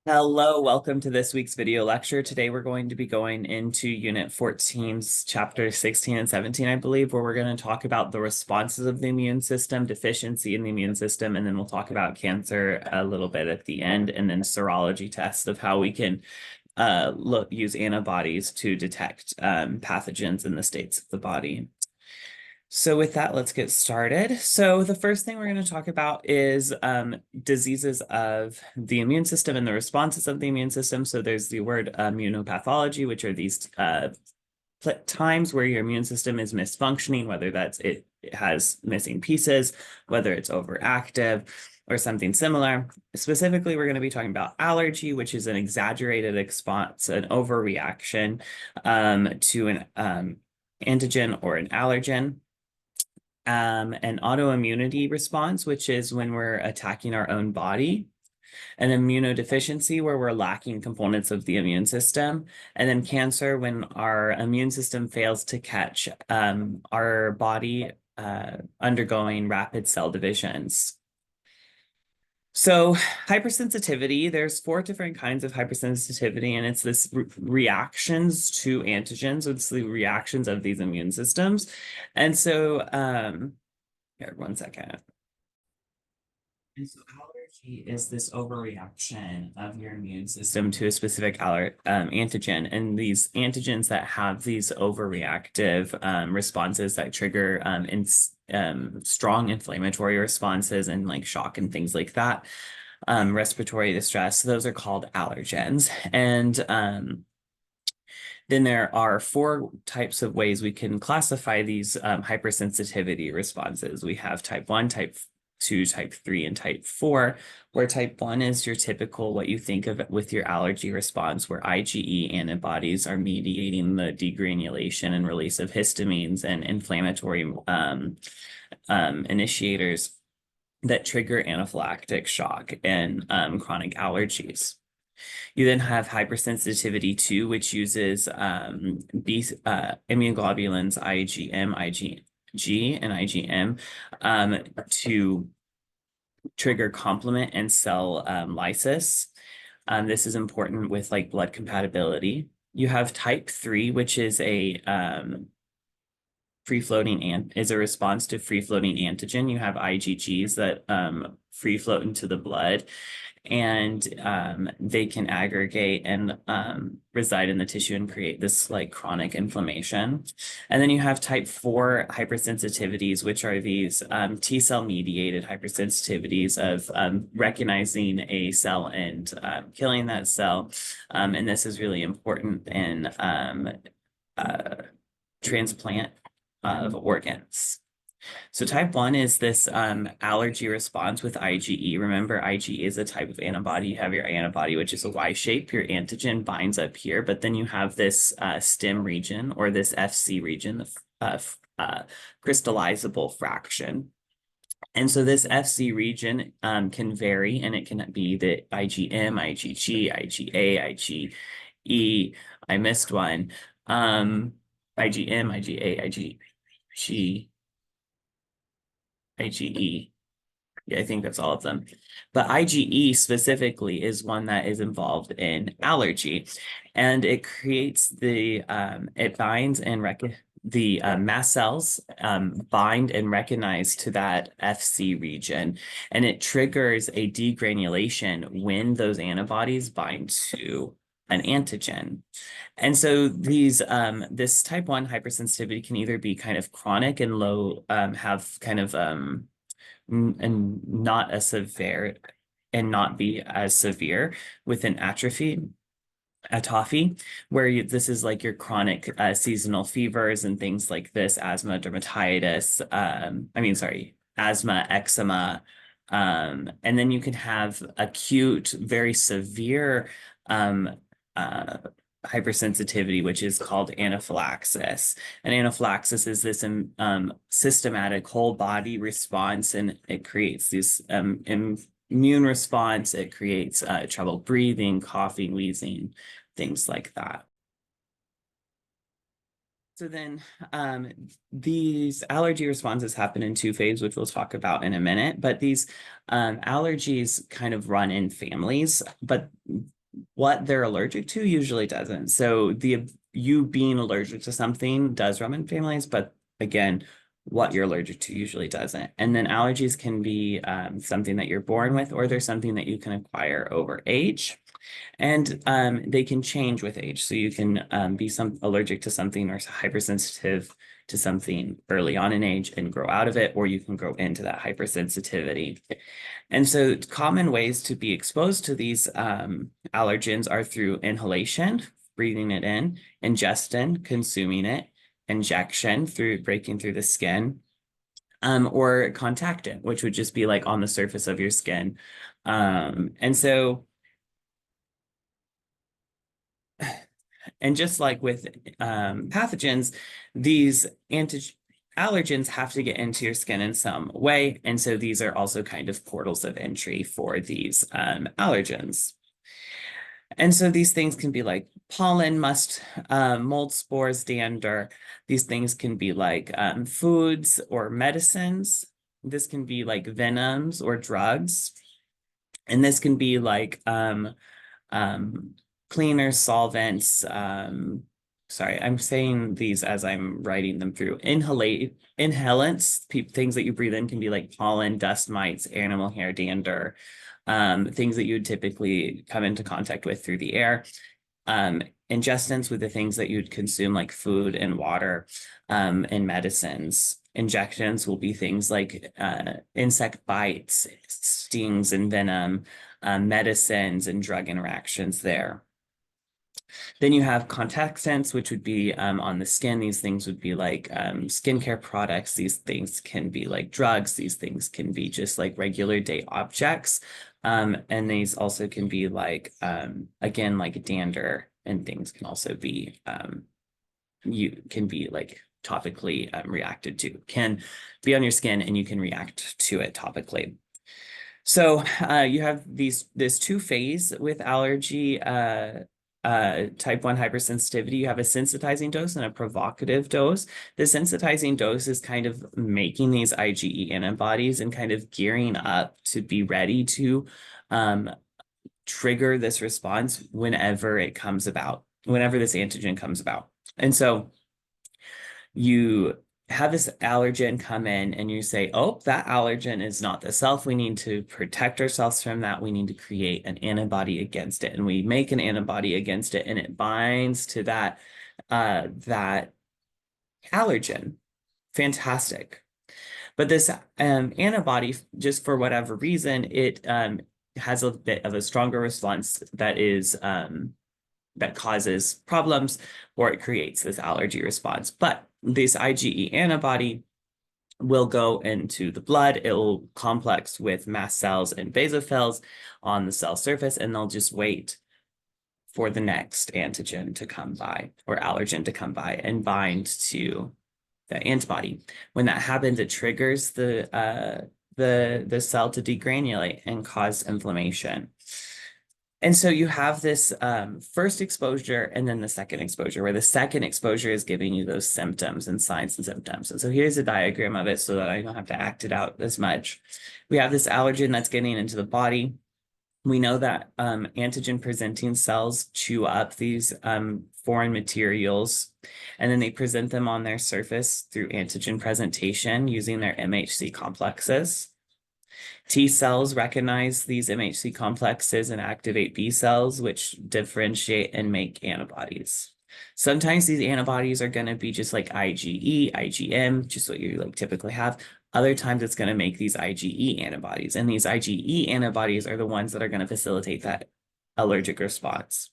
Hello, welcome to this week's video lecture. Today we're going to be going into Unit 14's Chapter 16 and 17, I believe, where we're going to talk about the responses of the immune system, deficiency in the immune system, and then we'll talk about cancer a little bit at the end, and then serology tests of how we can use antibodies to detect pathogens in the states of the body. So with that, let's get started. So the first thing we're going to talk about is diseases of the immune system and the responses of the immune system. So there's the word immunopathology, which are these times where your immune system is misfunctioning, whether that's it has missing pieces, whether it's overactive, or something similar. Specifically, we're going to be talking about allergy, which is an exaggerated response, an overreaction to an antigen or an allergen. An autoimmunity response, which is when we're attacking our own body, an immunodeficiency where we're lacking components of the immune system, and then cancer when our immune system fails to catch our body undergoing rapid cell divisions. So hypersensitivity, there's 4 different kinds of hypersensitivity, and it's this reactions to antigens. It's the reactions of these immune systems. And so, here, one second. And so allergy is this overreaction of your immune system to a specific antigen. And these antigens that have these overreactive responses that trigger strong inflammatory responses and like shock and things like that, respiratory distress, those are called allergens. And then there are 4 types of ways we can classify these hypersensitivity responses. We have type 1, type 2, type 3, and type 4, where type 1 is your typical what you think of with your allergy response, where IgE antibodies are mediating the degranulation and release of histamines and inflammatory initiators that trigger anaphylactic shock and chronic allergies. You then have hypersensitivity 2, which uses immunoglobulins IgM, IgG, and IgM to trigger complement and cell lysis. This is important with like blood compatibility. You have type 3, which is a free-floating is a response to free-floating antigen. You have IgGs that free float into the blood, and they can aggregate and reside in the tissue and create this like chronic inflammation. And then you have type 4 hypersensitivities, which are these T cell mediated hypersensitivities of recognizing a cell and killing that cell. And this is really important in transplant of organs. So type 1 is this allergy response with IgE. Remember, IgE is a type of antibody. You have your antibody, which is a Y shape. Your antigen binds up here, but then you have this stem region or this FC region, the crystallizable fraction. And so this FC region can vary, and it can be the IgM, IgG, IgA, IgE. I missed one. IgM, IgA, IgG, IgE. Yeah, I think that's all of them. But IgE specifically is one that is involved in allergy, and it creates it binds and the mast cells bind and recognize to that FC region, and it triggers a degranulation when those antibodies bind to an antigen. And so this type 1 hypersensitivity can either be kind of chronic and low, have kind of and not as severe and not be as severe with an atophy, where this is like your chronic seasonal fevers and things like this, asthma, dermatitis, asthma, eczema, and then you can have acute, very severe hypersensitivity, which is called anaphylaxis. And anaphylaxis is this systematic whole body response, and it creates this immune response. It creates trouble breathing, coughing, wheezing, things like that. So then these allergy responses happen in two phases, which we'll talk about in a minute, but these allergies kind of run in families, but what they're allergic to usually doesn't. So you being allergic to something does run in families, but again, what you're allergic to usually doesn't. And then allergies can be something that you're born with, or there's something that you can acquire over age. And they can change with age. So you can be allergic to something or hypersensitive to something early on in age and grow out of it, or you can grow into that hypersensitivity. And so common ways to be exposed to these allergens are through inhalation, breathing it in, ingestion, consuming it, injection through breaking through the skin, or contactant, which would just be like on the surface of your skin. And just like with pathogens, these allergens have to get into your skin in some way. And so these are also kind of portals of entry for these allergens. And so these things can be like pollen, mold spores, dander. These things can be like foods or medicines. This can be like venoms or drugs. And this can be like cleaners, solvents. Sorry, I'm saying these as I'm writing them through. Inhalants, things that you breathe in can be like pollen, dust mites, animal hair, dander, things that you would typically come into contact with through the air. Ingestants with the things that you'd consume like food and water, and medicines. Injections will be things like insect bites, stings and venom, medicines and drug interactions there. Then you have contactants, which would be on the skin. These things would be like skincare products. These things can be like drugs. These things can be just like regular day objects. And these also can be like, again, like dander, and things can also be, you can be like topically reacted to, can be on your skin and you can react to it topically. So you have this two-phase with allergy type 1 hypersensitivity. You have a sensitizing dose and a provocative dose. The sensitizing dose is kind of making these IgE antibodies and kind of gearing up to be ready to trigger this response whenever it comes about, whenever this antigen comes about. And so you have this allergen come in and you say, oh, that allergen is not the self. We need to protect ourselves from that. We need to create an antibody against it. And we make an antibody against it and it binds to that allergen. Fantastic. But this antibody, just for whatever reason, it has a bit of a stronger response that is that causes problems, or it creates this allergy response. But this IgE antibody will go into the blood. It will complex with mast cells and basophils on the cell surface, and they'll just wait for the next antigen to come by or allergen to come by and bind to the antibody. When that happens, it triggers the cell to degranulate and cause inflammation. And so you have this first exposure and then the second exposure, where the second exposure is giving you those symptoms and signs and symptoms. And so here's a diagram of it so that I don't have to act it out as much. We have this allergen that's getting into the body. We know that antigen presenting cells chew up these foreign materials, and then they present them on their surface through antigen presentation using their MHC complexes. T cells recognize these MHC complexes and activate B cells, which differentiate and make antibodies. Sometimes these antibodies are going to be just like IgE, IgM, just what you like typically have. Other times it's going to make these IgE antibodies, and these IgE antibodies are the ones that are going to facilitate that allergic response.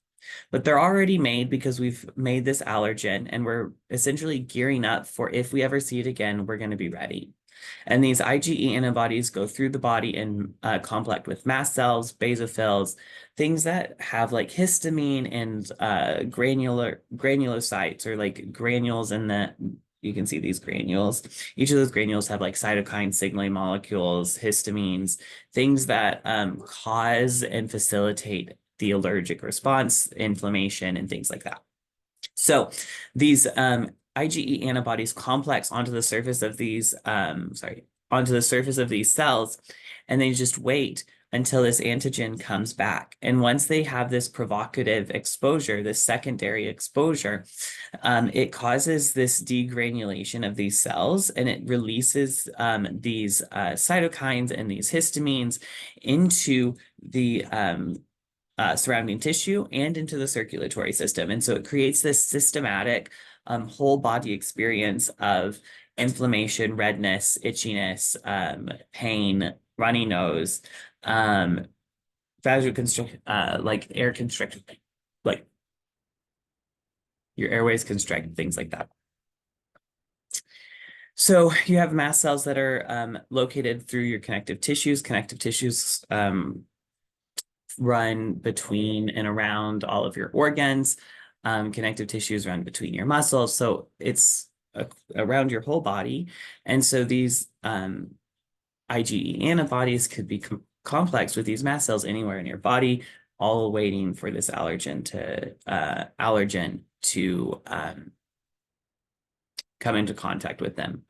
But they're already made because we've made this allergen, and we're essentially gearing up for if we ever see it again, we're going to be ready. And these IgE antibodies go through the body and complex with mast cells, basophils, things that have like histamine and granulocytes, or like granules in the, you can see these granules. Each of those granules have like cytokine signaling molecules, histamines, things that cause and facilitate the allergic response, inflammation, and things like that. So these IgE antibodies complex onto the surface of these, onto the surface of these cells, and they just wait until this antigen comes back. And once they have this provocative exposure, this secondary exposure, it causes this degranulation of these cells, and it releases these cytokines and these histamines into the surrounding tissue and into the circulatory system. And so it creates this systematic whole body experience of inflammation, redness, itchiness, pain, runny nose, vasoconstrict, like air constriction, like your airways constrict, things like that. So you have mast cells that are located through your connective tissues. Connective tissues run between and around all of your organs. Connective tissues run between your muscles. So it's around your whole body. And so these IgE antibodies could be complex with these mast cells anywhere in your body, all waiting for this allergen to come into contact with them.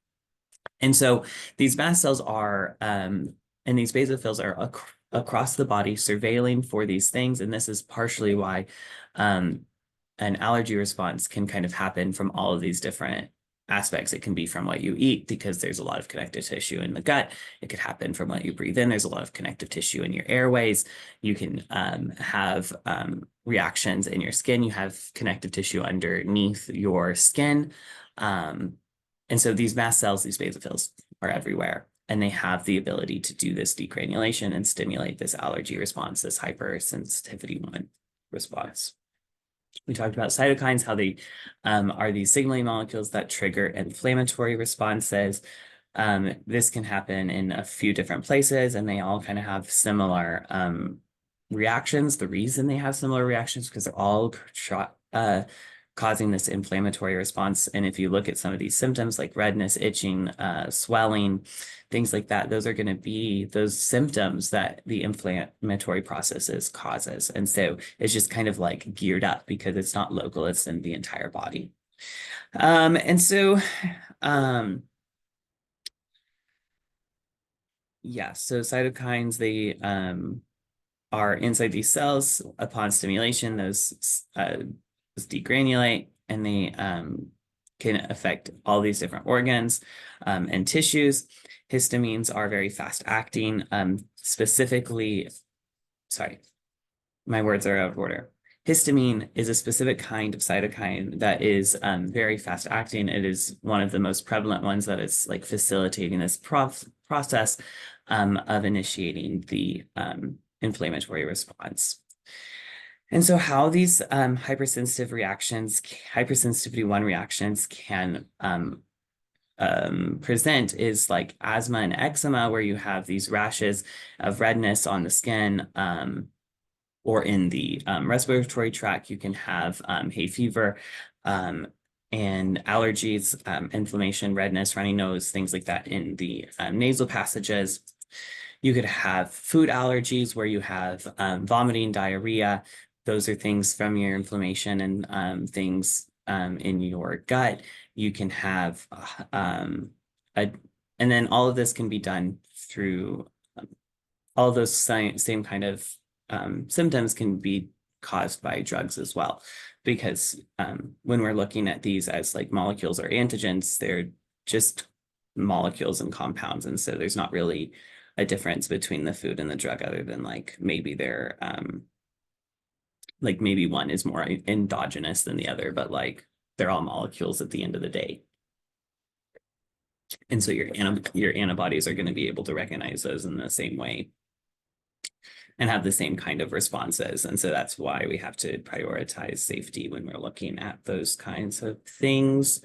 And so these mast cells are, and these basophils are across the body surveilling for these things. And this is partially why an allergy response can kind of happen from all of these different aspects. It can be from what you eat, because there's a lot of connective tissue in the gut. It could happen from what you breathe in. There's a lot of connective tissue in your airways. You can have reactions in your skin. You have connective tissue underneath your skin. And so these mast cells, these basophils, are everywhere, and they have the ability to do this degranulation and stimulate this allergy response, this hypersensitivity one response. We talked about cytokines, how they are these signaling molecules that trigger inflammatory responses. This can happen in a few different places, and they all kind of have similar reactions. The reason they have similar reactions because they're all causing this inflammatory response. And if you look at some of these symptoms like redness, itching, swelling, things like that, those are going to be those symptoms that the inflammatory processes causes. And so it's just kind of like geared up because it's not local, it's in the entire body. And so, yeah, so cytokines, they are inside these cells. Upon stimulation, those degranulate, and they can affect all these different organs and tissues. Histamines are very fast acting, specifically, sorry, my words are out of order. Histamine is a specific kind of cytokine that is very fast acting. It is one of the most prevalent ones that is like facilitating this process of initiating the inflammatory response. And so how these hypersensitivity 1 reactions can present is like asthma and eczema, where you have these rashes of redness on the skin, or in the respiratory tract. You can have hay fever, and allergies, inflammation, redness, runny nose, things like that in the nasal passages. You could have food allergies where you have vomiting, diarrhea. Those are things from your inflammation and things in your gut. You can have, and then all of this can be done through all of those same kind of symptoms can be caused by drugs as well. Because when we're looking at these as like molecules or antigens, they're just molecules and compounds. And so there's not really a difference between the food and the drug, other than like maybe they're like maybe one is more endogenous than the other, but like they're all molecules at the end of the day. And so your antibodies are going to be able to recognize those in the same way and have the same kind of responses. And so that's why we have to prioritize safety when we're looking at those kinds of things.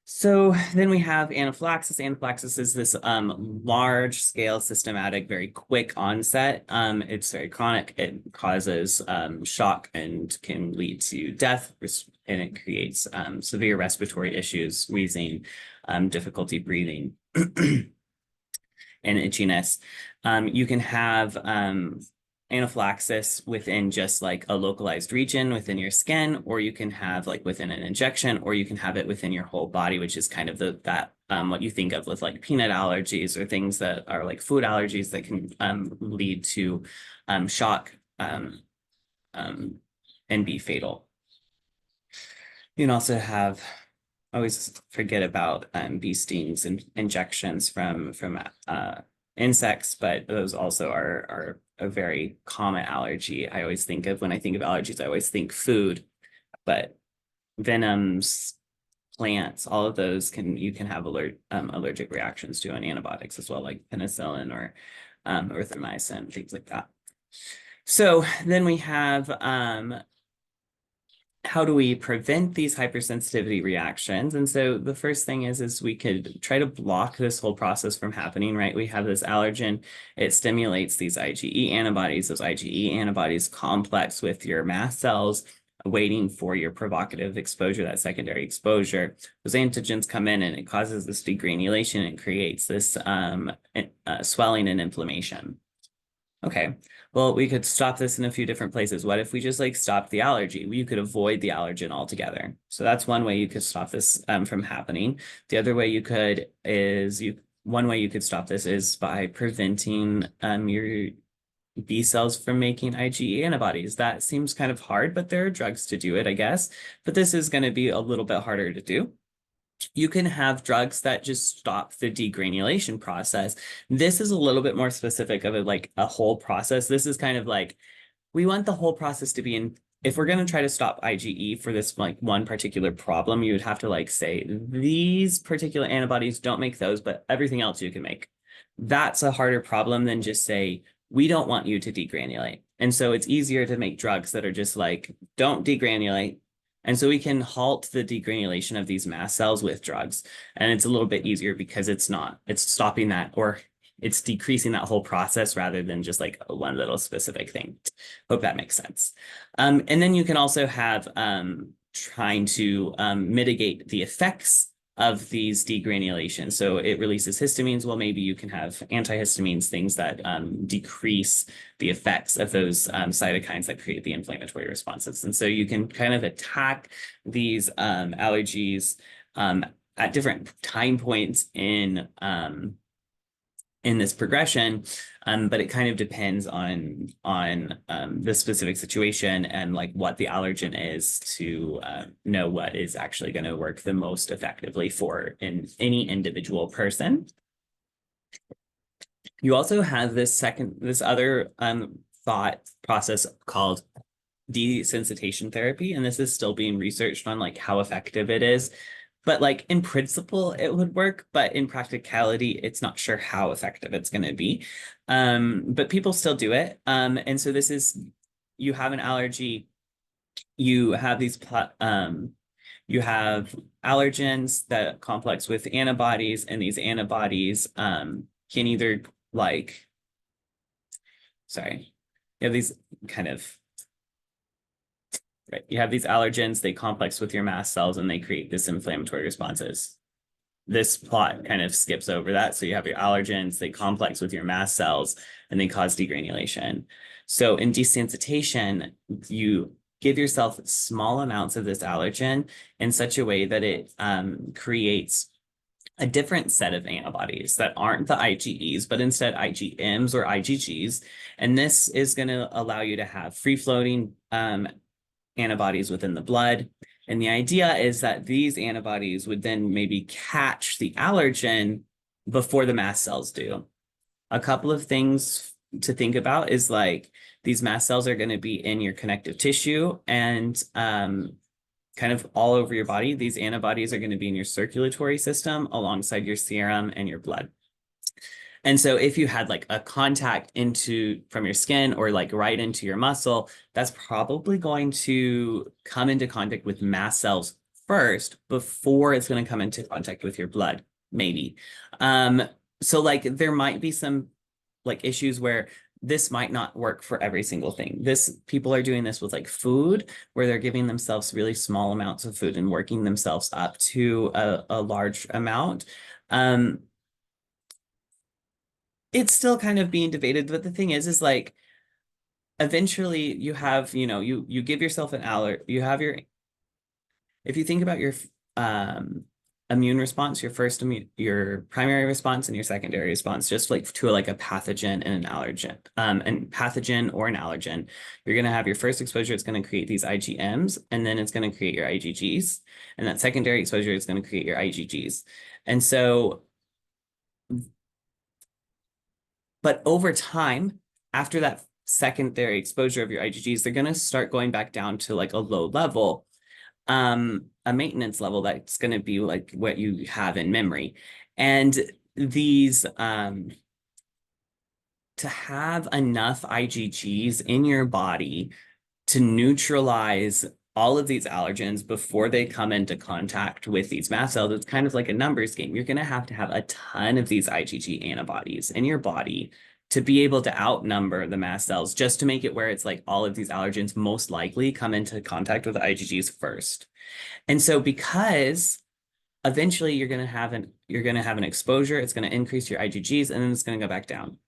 So then we have anaphylaxis. Anaphylaxis is this large scale, systematic, very quick onset. It's very chronic. It causes shock and can lead to death, and it creates severe respiratory issues, wheezing, difficulty breathing, and itchiness. You can have anaphylaxis within just like a localized region within your skin, or you can have like within an injection, or you can have it within your whole body, which is kind of that what you think of with like peanut allergies or things that are like food allergies that can lead to shock and be fatal. You can also have, I always forget about bee stings and injections from insects, but those also are a very common allergy. I always think of, when I think of allergies, I always think food, but venoms, plants, all of those you can have allergic reactions to, and antibiotics as well, like penicillin or erythromycin, things like that. So then we have how do we prevent these hypersensitivity reactions? And so the first thing is we could try to block this whole process from happening, right? We have this allergen, it stimulates these IgE antibodies. Those IgE antibodies complex with your mast cells, waiting for your provocative exposure, that secondary exposure. Those antigens come in and it causes this degranulation and creates this swelling and inflammation. Okay, well, we could stop this in a few different places. What if we just like stopped the allergy? You could avoid the allergen altogether. So that's one way you could stop this from happening. The other way you could one way you could stop this is by preventing your B cells from making IgE antibodies. That seems kind of hard, but there are drugs to do it, I guess. But this is going to be a little bit harder to do. You can have drugs that just stop the degranulation process. This is a little bit more specific of a whole process. This is kind of like, we want the whole process to be in, if we're going to try to stop IgE for this like one particular problem, you would have to like say, these particular antibodies don't make those, but everything else you can make. That's a harder problem than just say, we don't want you to degranulate. And so it's easier to make drugs that are just like, don't degranulate. And so we can halt the degranulation of these mast cells with drugs. And it's a little bit easier because it's stopping that, or it's decreasing that whole process rather than just like one little specific thing. Hope that makes sense. And then you can also have trying to mitigate the effects of these degranulations. So it releases histamines. Well, maybe you can have antihistamines, things that decrease the effects of those cytokines that create the inflammatory responses. And so you can kind of attack these allergies at different time points in this progression, but it kind of depends on the specific situation and like what the allergen is to know what is actually going to work the most effectively for any individual person. You also have this other thought process called desensitization therapy, and this is still being researched on like how effective it is. But like in principle, it would work, but in practicality, it's not sure how effective it's going to be. But people still do it. And so this is, you have an allergy, you have these, you have allergens that complex with antibodies, and these antibodies can either like, sorry, you have these kind of, right? You have these allergens, they complex with your mast cells and they create this inflammatory responses. This plot kind of skips over that. So you have your allergens, they complex with your mast cells and they cause degranulation. So in desensitization, you give yourself small amounts of this allergen in such a way that it creates a different set of antibodies that aren't the IgEs, but instead IgMs or IgGs. And this is going to allow you to have free-floating antibodies within the blood. And the idea is that these antibodies would then maybe catch the allergen before the mast cells do. A couple of things to think about is like these mast cells are going to be in your connective tissue and kind of all over your body. These antibodies are going to be in your circulatory system alongside your serum and your blood. And so if you had like a contact from your skin or like right into your muscle, that's probably going to come into contact with mast cells first before it's going to come into contact with your blood, maybe. So like there might be some like issues where this might not work for every single thing. People are doing this with like food, where they're giving themselves really small amounts of food and working themselves up to a large amount. It's still kind of being debated, but the thing is like eventually you have, you give yourself an allergy, if you think about your um, immune response, your primary response and your secondary response, just like to like a pathogen and an allergen, and pathogen or an allergen, you're going to have your first exposure. It's going to create these IgMs, and then it's going to create your IgGs, and that secondary exposure is going to create your IgGs. And so, but over time, after that secondary exposure of your IgGs, they're going to start going back down to like a low level, a maintenance level that's going to be like what you have in memory. And these, to have enough IgGs in your body to neutralize all of these allergens before they come into contact with these mast cells, it's kind of like a numbers game. You're going to have a ton of these IgG antibodies in your body to be able to outnumber the mast cells, just to make it where it's like all of these allergens most likely come into contact with the IgGs first. And so because eventually you're going to have an exposure, it's going to increase your IgGs, and then it's going to go back down.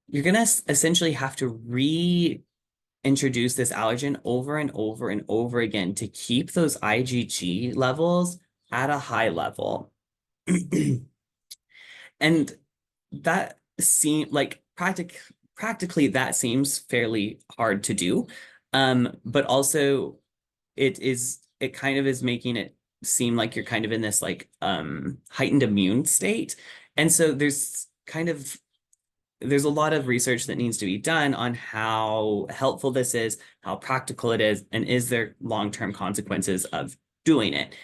You're going to essentially have to reintroduce this allergen over and over and over again to keep those IgG levels at a high level. And that seems like practically that seems fairly hard to do. But also it kind of is making it seem like you're kind of in this like heightened immune state. And so there's a lot of research that needs to be done on how helpful this is, how practical it is, and is there long-term consequences of doing it.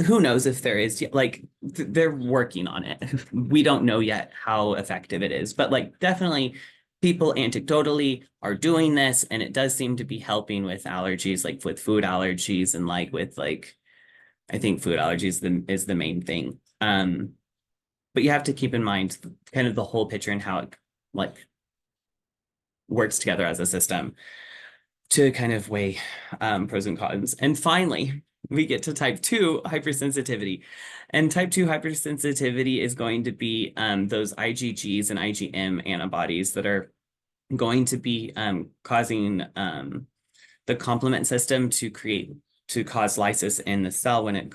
Who knows if there is, like, they're working on it. We don't know yet how effective it is, but like definitely people anecdotally are doing this, and it does seem to be helping with allergies, like with food allergies, and like with like, I think food allergies is the main thing. But you have to keep in mind kind of the whole picture and how it like works together as a system to kind of weigh pros and cons. And finally, we get to type 2 hypersensitivity. And type 2 hypersensitivity is going to be those IgGs and IgM antibodies that are going to be causing the complement system to cause lysis in the cell when it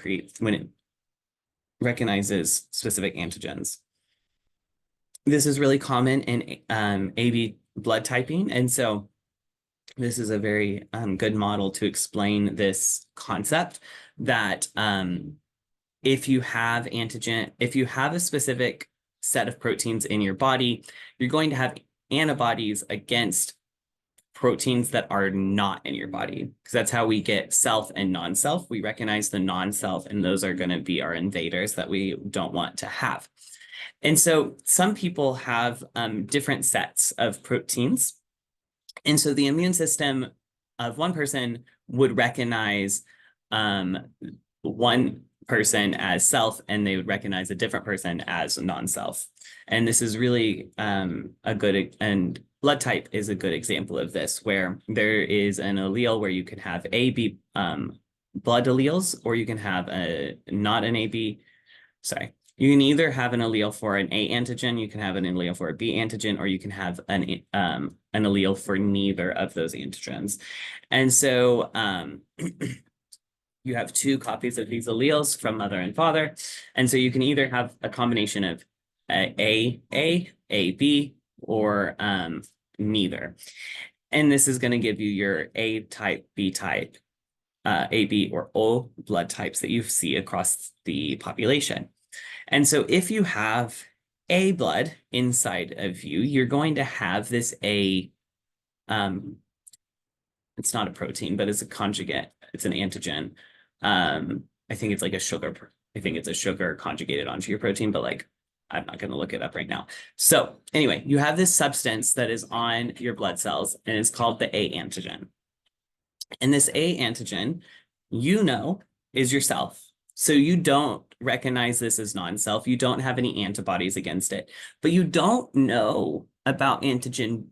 recognizes specific antigens. This is really common in AB blood typing. And so this is a very good model to explain this concept that if you have a specific set of proteins in your body, you're going to have antibodies against proteins that are not in your body, because that's how we get self and non-self. We recognize the non-self, and those are going to be our invaders that we don't want to have. And so some people have different sets of proteins. And so the immune system of one person would recognize one person as self, and they would recognize a different person as non-self. And this is really and blood type is a good example of this, where there is an allele where you can have AB blood alleles, or you can have not an AB, sorry. You can either have an allele for an A antigen, you can have an allele for a B antigen, or you can have an allele for neither of those antigens. And so you have 2 copies of these alleles from mother and father. And so you can either have a combination of A, B, or neither. And this is going to give you your A type, B type, AB, or O blood types that you see across the population. And so if you have A blood inside of you, you're going to have this it's not a protein, but it's a conjugate. It's an antigen. I think it's like a sugar. I think it's a sugar conjugated onto your protein, but like, I'm not going to look it up right now. So anyway, you have this substance that is on your blood cells, and it's called the A antigen. And this A antigen, is yourself. So you don't recognize this as non-self. You don't have any antibodies against it, but you don't know about antigen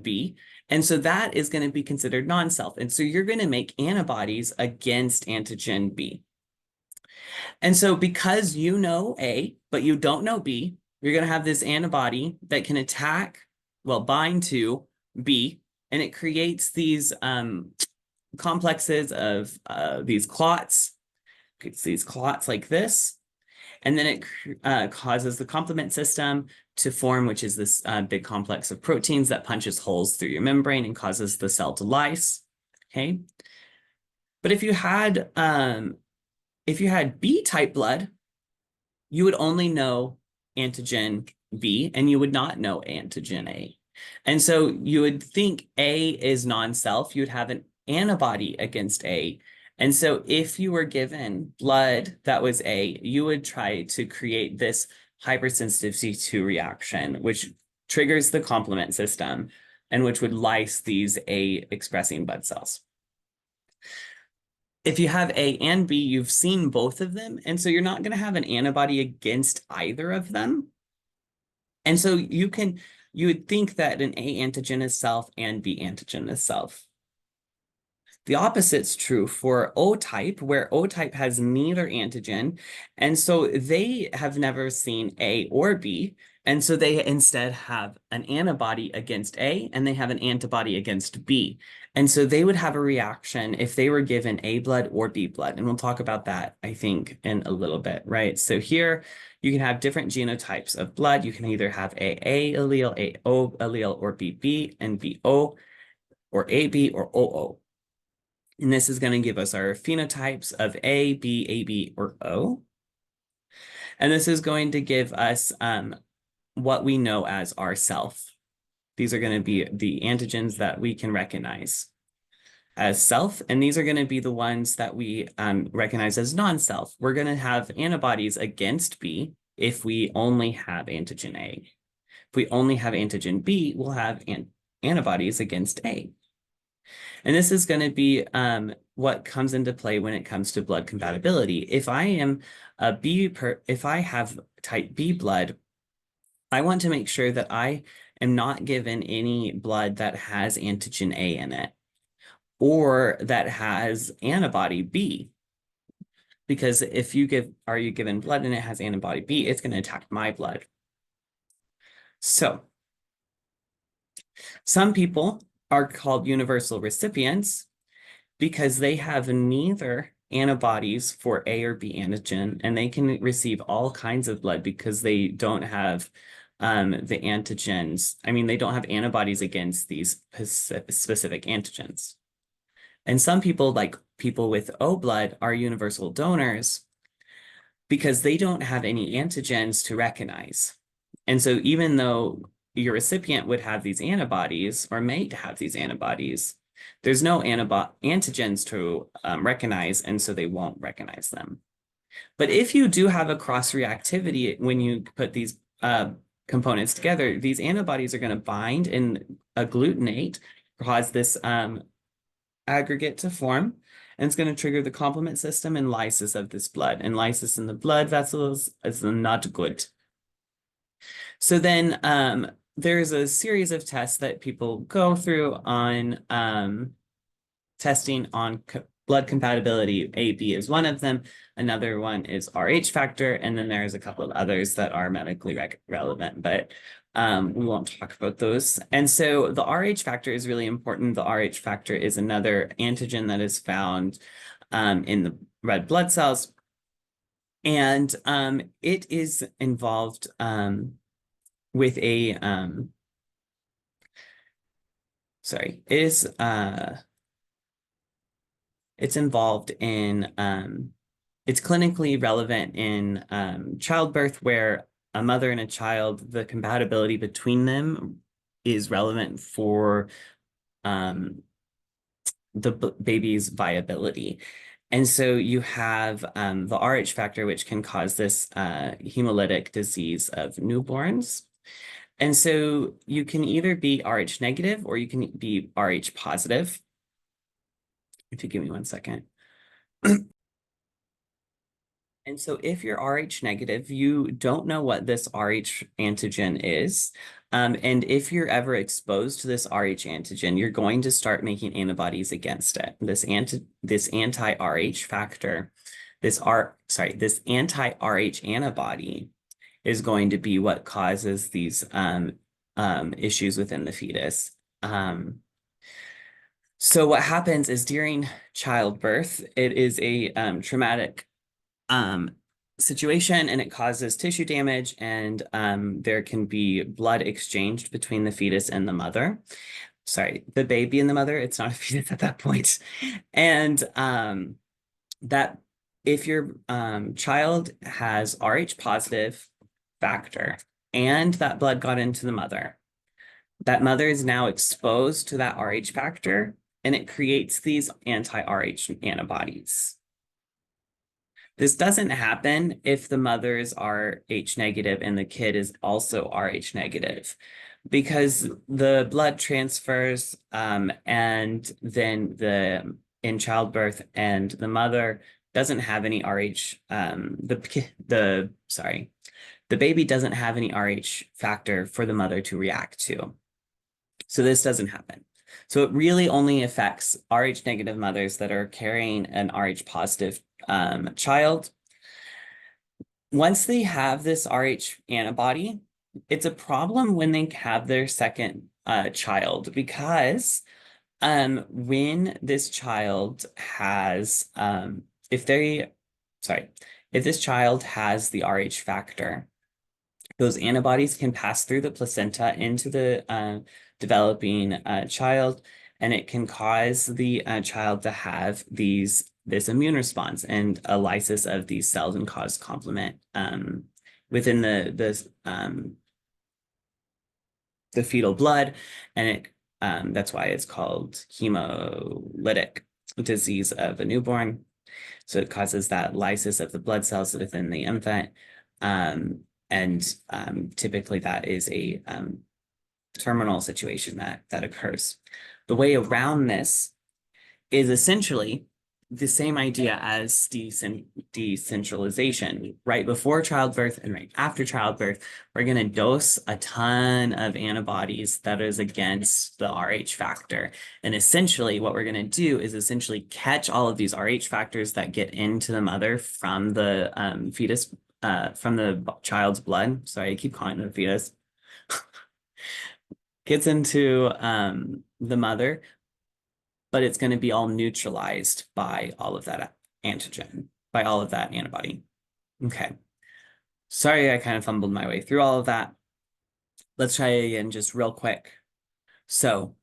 B. And so that is going to be considered non-self. And so you're going to make antibodies against antigen B. And so because you know A, but you don't know B, you're going to have this antibody that can bind to B, and it creates these complexes of these clots. It's these clots like this. And then it causes the complement system to form, which is this big complex of proteins that punches holes through your membrane and causes the cell to lyse. Okay. But if you had B type blood, you would only know antigen B and you would not know antigen A. And so you would think A is non-self, you'd have an antibody against A. And so if you were given blood that was A, you would try to create this hypersensitivity to reaction, which triggers the complement system and which would lyse these A expressing blood cells. If you have A and B, you've seen both of them. And so you're not going to have an antibody against either of them. And so you would think that an A antigen is self and B antigen is self. The opposite's true for O type, where O type has neither antigen. And so they have never seen A or B. And so they instead have an antibody against A and they have an antibody against B. And so they would have a reaction if they were given A blood or B blood. And we'll talk about that, I think, in a little bit, right? So here you can have different genotypes of blood. You can either have AA allele, AO allele, or BB and BO, or AB or OO. And this is going to give us our phenotypes of A, B, AB, or O. And this is going to give us what we know as our self. These are going to be the antigens that we can recognize as self, and these are going to be the ones that we recognize as non-self. We're going to have antibodies against B if we only have antigen A. If we only have antigen B, we'll have antibodies against A. And this is going to be what comes into play when it comes to blood compatibility. If I am if I have type B blood, I want to make sure that I am not given any blood that has antigen A in it or that has antibody B. Because if you are you given blood and it has antibody B, it's going to attack my blood. So some people are called universal recipients because they have neither antibodies for A or B antigen, and they can receive all kinds of blood because they don't have the antigens. I mean, they don't have antibodies against these specific antigens. And some people, like people with O blood, are universal donors because they don't have any antigens to recognize. And so even though your recipient would have these antibodies or might have these antibodies, there's no antigens to recognize, and so they won't recognize them. But if you do have a cross-reactivity when you put these components together, these antibodies are going to bind and agglutinate, cause this aggregate to form, and it's going to trigger the complement system and lysis of this blood. And lysis in the blood vessels is not good. So then there's a series of tests that people go through on testing on blood compatibility. AB is one of them. Another one is Rh factor. And then there's a couple of others that are medically relevant, but we won't talk about those. And so the Rh factor is really important. The Rh factor is another antigen that is found in the red blood cells. And it is involved with a, it's involved in, it's clinically relevant in childbirth, where a mother and a child, the compatibility between them is relevant for the baby's viability. And so you have the Rh factor, which can cause this hemolytic disease of newborns. And so you can either be Rh negative or you can be Rh positive. If you give me 1 second. And so if you're Rh negative, you don't know what this Rh antigen is. And if you're ever exposed to this Rh antigen, you're going to start making antibodies against it. This anti-Rh factor, this anti-Rh antibody is going to be what causes these issues within the fetus. So what happens is during childbirth, it is a traumatic situation, and it causes tissue damage, and there can be blood exchanged between the fetus and the mother. Sorry, the baby and the mother. It's not a fetus at that point. And that if your child has Rh positive factor and that blood got into the mother, that mother is now exposed to that Rh factor, and it creates these anti-Rh antibodies. This doesn't happen if the mother is Rh negative and the kid is also Rh negative, because the blood transfers and then in childbirth, and the mother doesn't have any Rh, the baby doesn't have any Rh factor for the mother to react to. So this doesn't happen. So it really only affects Rh negative mothers that are carrying an Rh positive child. Once they have this Rh antibody, it's a problem when they have their second child, because when this child has, if this child has the Rh factor, those antibodies can pass through the placenta into the developing child, and it can cause the child to have this immune response and a lysis of these cells and cause complement within the fetal blood, and that's why it's called hemolytic disease of a newborn. So it causes that lysis of the blood cells within the infant. And typically that is a terminal situation that occurs. The way around this is essentially the same idea as decentralization. Right before childbirth and right after childbirth, we're going to dose a ton of antibodies that is against the Rh factor. And essentially what we're going to do is essentially catch all of these Rh factors that get into the mother from the fetus, from the child's blood. Sorry, I keep calling it a fetus. Gets into the mother, but it's going to be all neutralized by all of that antigen, by all of that antibody. Okay. Sorry, I kind of fumbled my way through all of that. Let's try again just real quick. So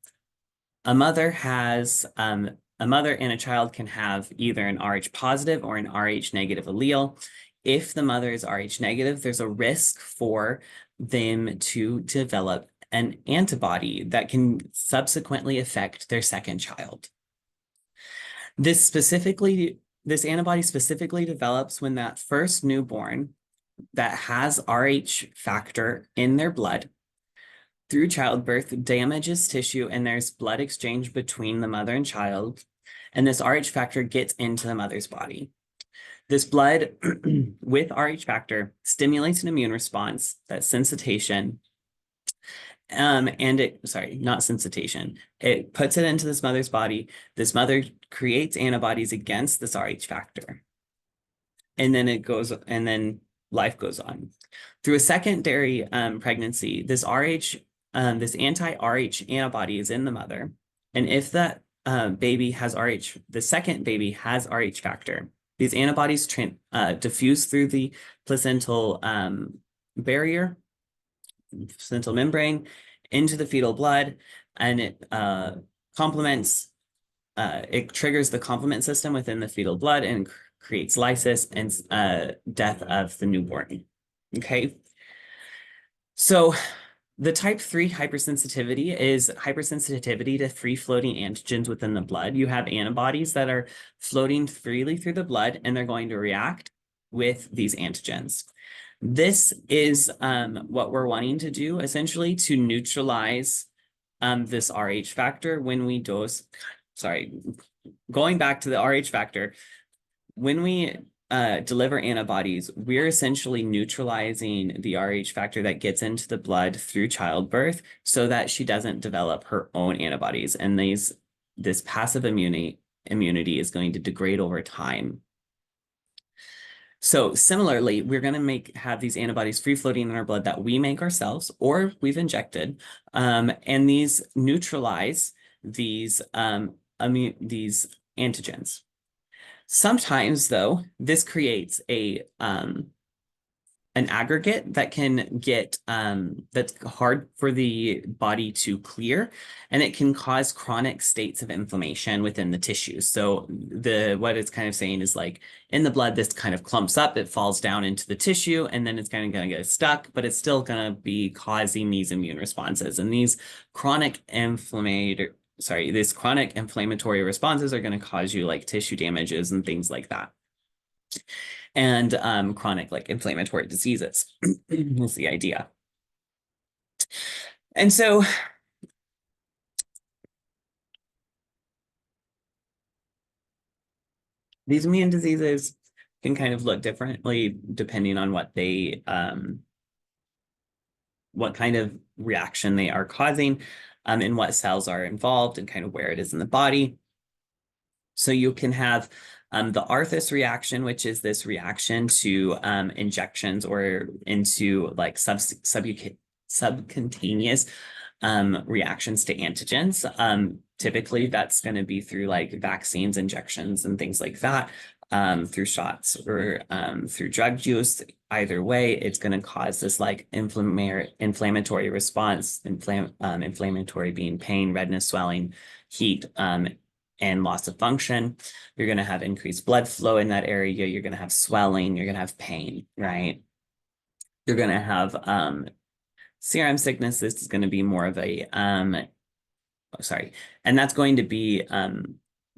a mother and a child can have either an Rh positive or an Rh negative allele. If the mother is Rh negative, there's a risk for them to develop an antibody that can subsequently affect their second child. This antibody specifically develops when that first newborn that has Rh factor in their blood through childbirth damages tissue, and there's blood exchange between the mother and child, and this Rh factor gets into the mother's body. This blood with Rh factor stimulates an immune response, that sensitization, not sensitization. It puts it into this mother's body. This mother creates antibodies against this Rh factor. And then life goes on. Through a secondary pregnancy, this anti-Rh antibody is in the mother. And if that baby has the second baby has Rh factor, these antibodies diffuse through the placental barrier, placental membrane, into the fetal blood, and it triggers the complement system within the fetal blood and creates lysis and death of the newborn. Okay. So the type 3 hypersensitivity is hypersensitivity to free-floating antigens within the blood. You have antibodies that are floating freely through the blood, and they're going to react with these antigens. This is what we're wanting to do, essentially, to neutralize this Rh factor when we dose. Sorry, going back to the Rh factor, when we deliver antibodies, we're essentially neutralizing the Rh factor that gets into the blood through childbirth so that she doesn't develop her own antibodies. And this passive immunity is going to degrade over time. So similarly, we're going to have these antibodies free floating in our blood that we make ourselves or we've injected, and these neutralize these these antigens. Sometimes, though, this creates an aggregate that can get that's hard for the body to clear, and it can cause chronic states of inflammation within the tissue. So what it's kind of saying is like in the blood, this kind of clumps up, it falls down into the tissue, and then it's kind of going to get stuck, but it's still going to be causing these immune responses. And these chronic inflammatory responses are going to cause you like tissue damages and things like that. And chronic like inflammatory diseases is the idea. And so these immune diseases can kind of look differently depending on what kind of reaction they are causing, and what cells are involved and kind of where it is in the body. So you can have the Arthus reaction, which is this reaction to injections or into like subcutaneous reactions to antigens. Typically, that's going to be through like vaccines, injections, and things like that, through shots or through drug use. Either way, it's going to cause this like inflammatory response, inflammatory being pain, redness, swelling, heat, and loss of function. You're going to have increased blood flow in that area. You're going to have swelling. You're going to have pain, right? You're going to have serum sickness. This is going to be more of a, and that's going to be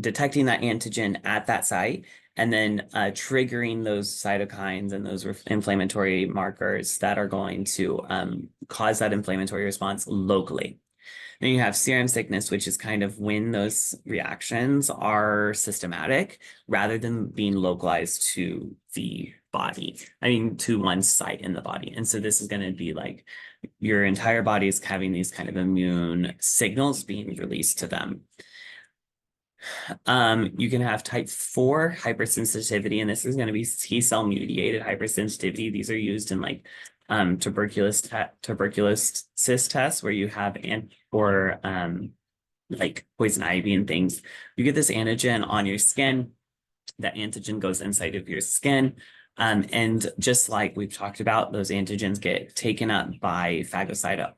detecting that antigen at that site and then triggering those cytokines and those inflammatory markers that are going to cause that inflammatory response locally. Then you have serum sickness, which is kind of when those reactions are systematic rather than being localized to the body. I mean, to one site in the body. And so this is going to be like your entire body is having these kind of immune signals being released to them. You can have type 4 hypersensitivity, and this is going to be T-cell mediated hypersensitivity. These are used in like tuberculosis tests where you have like poison ivy and things. You get this antigen on your skin. That antigen goes inside of your skin. And just like we've talked about, those antigens get taken up by phagocytes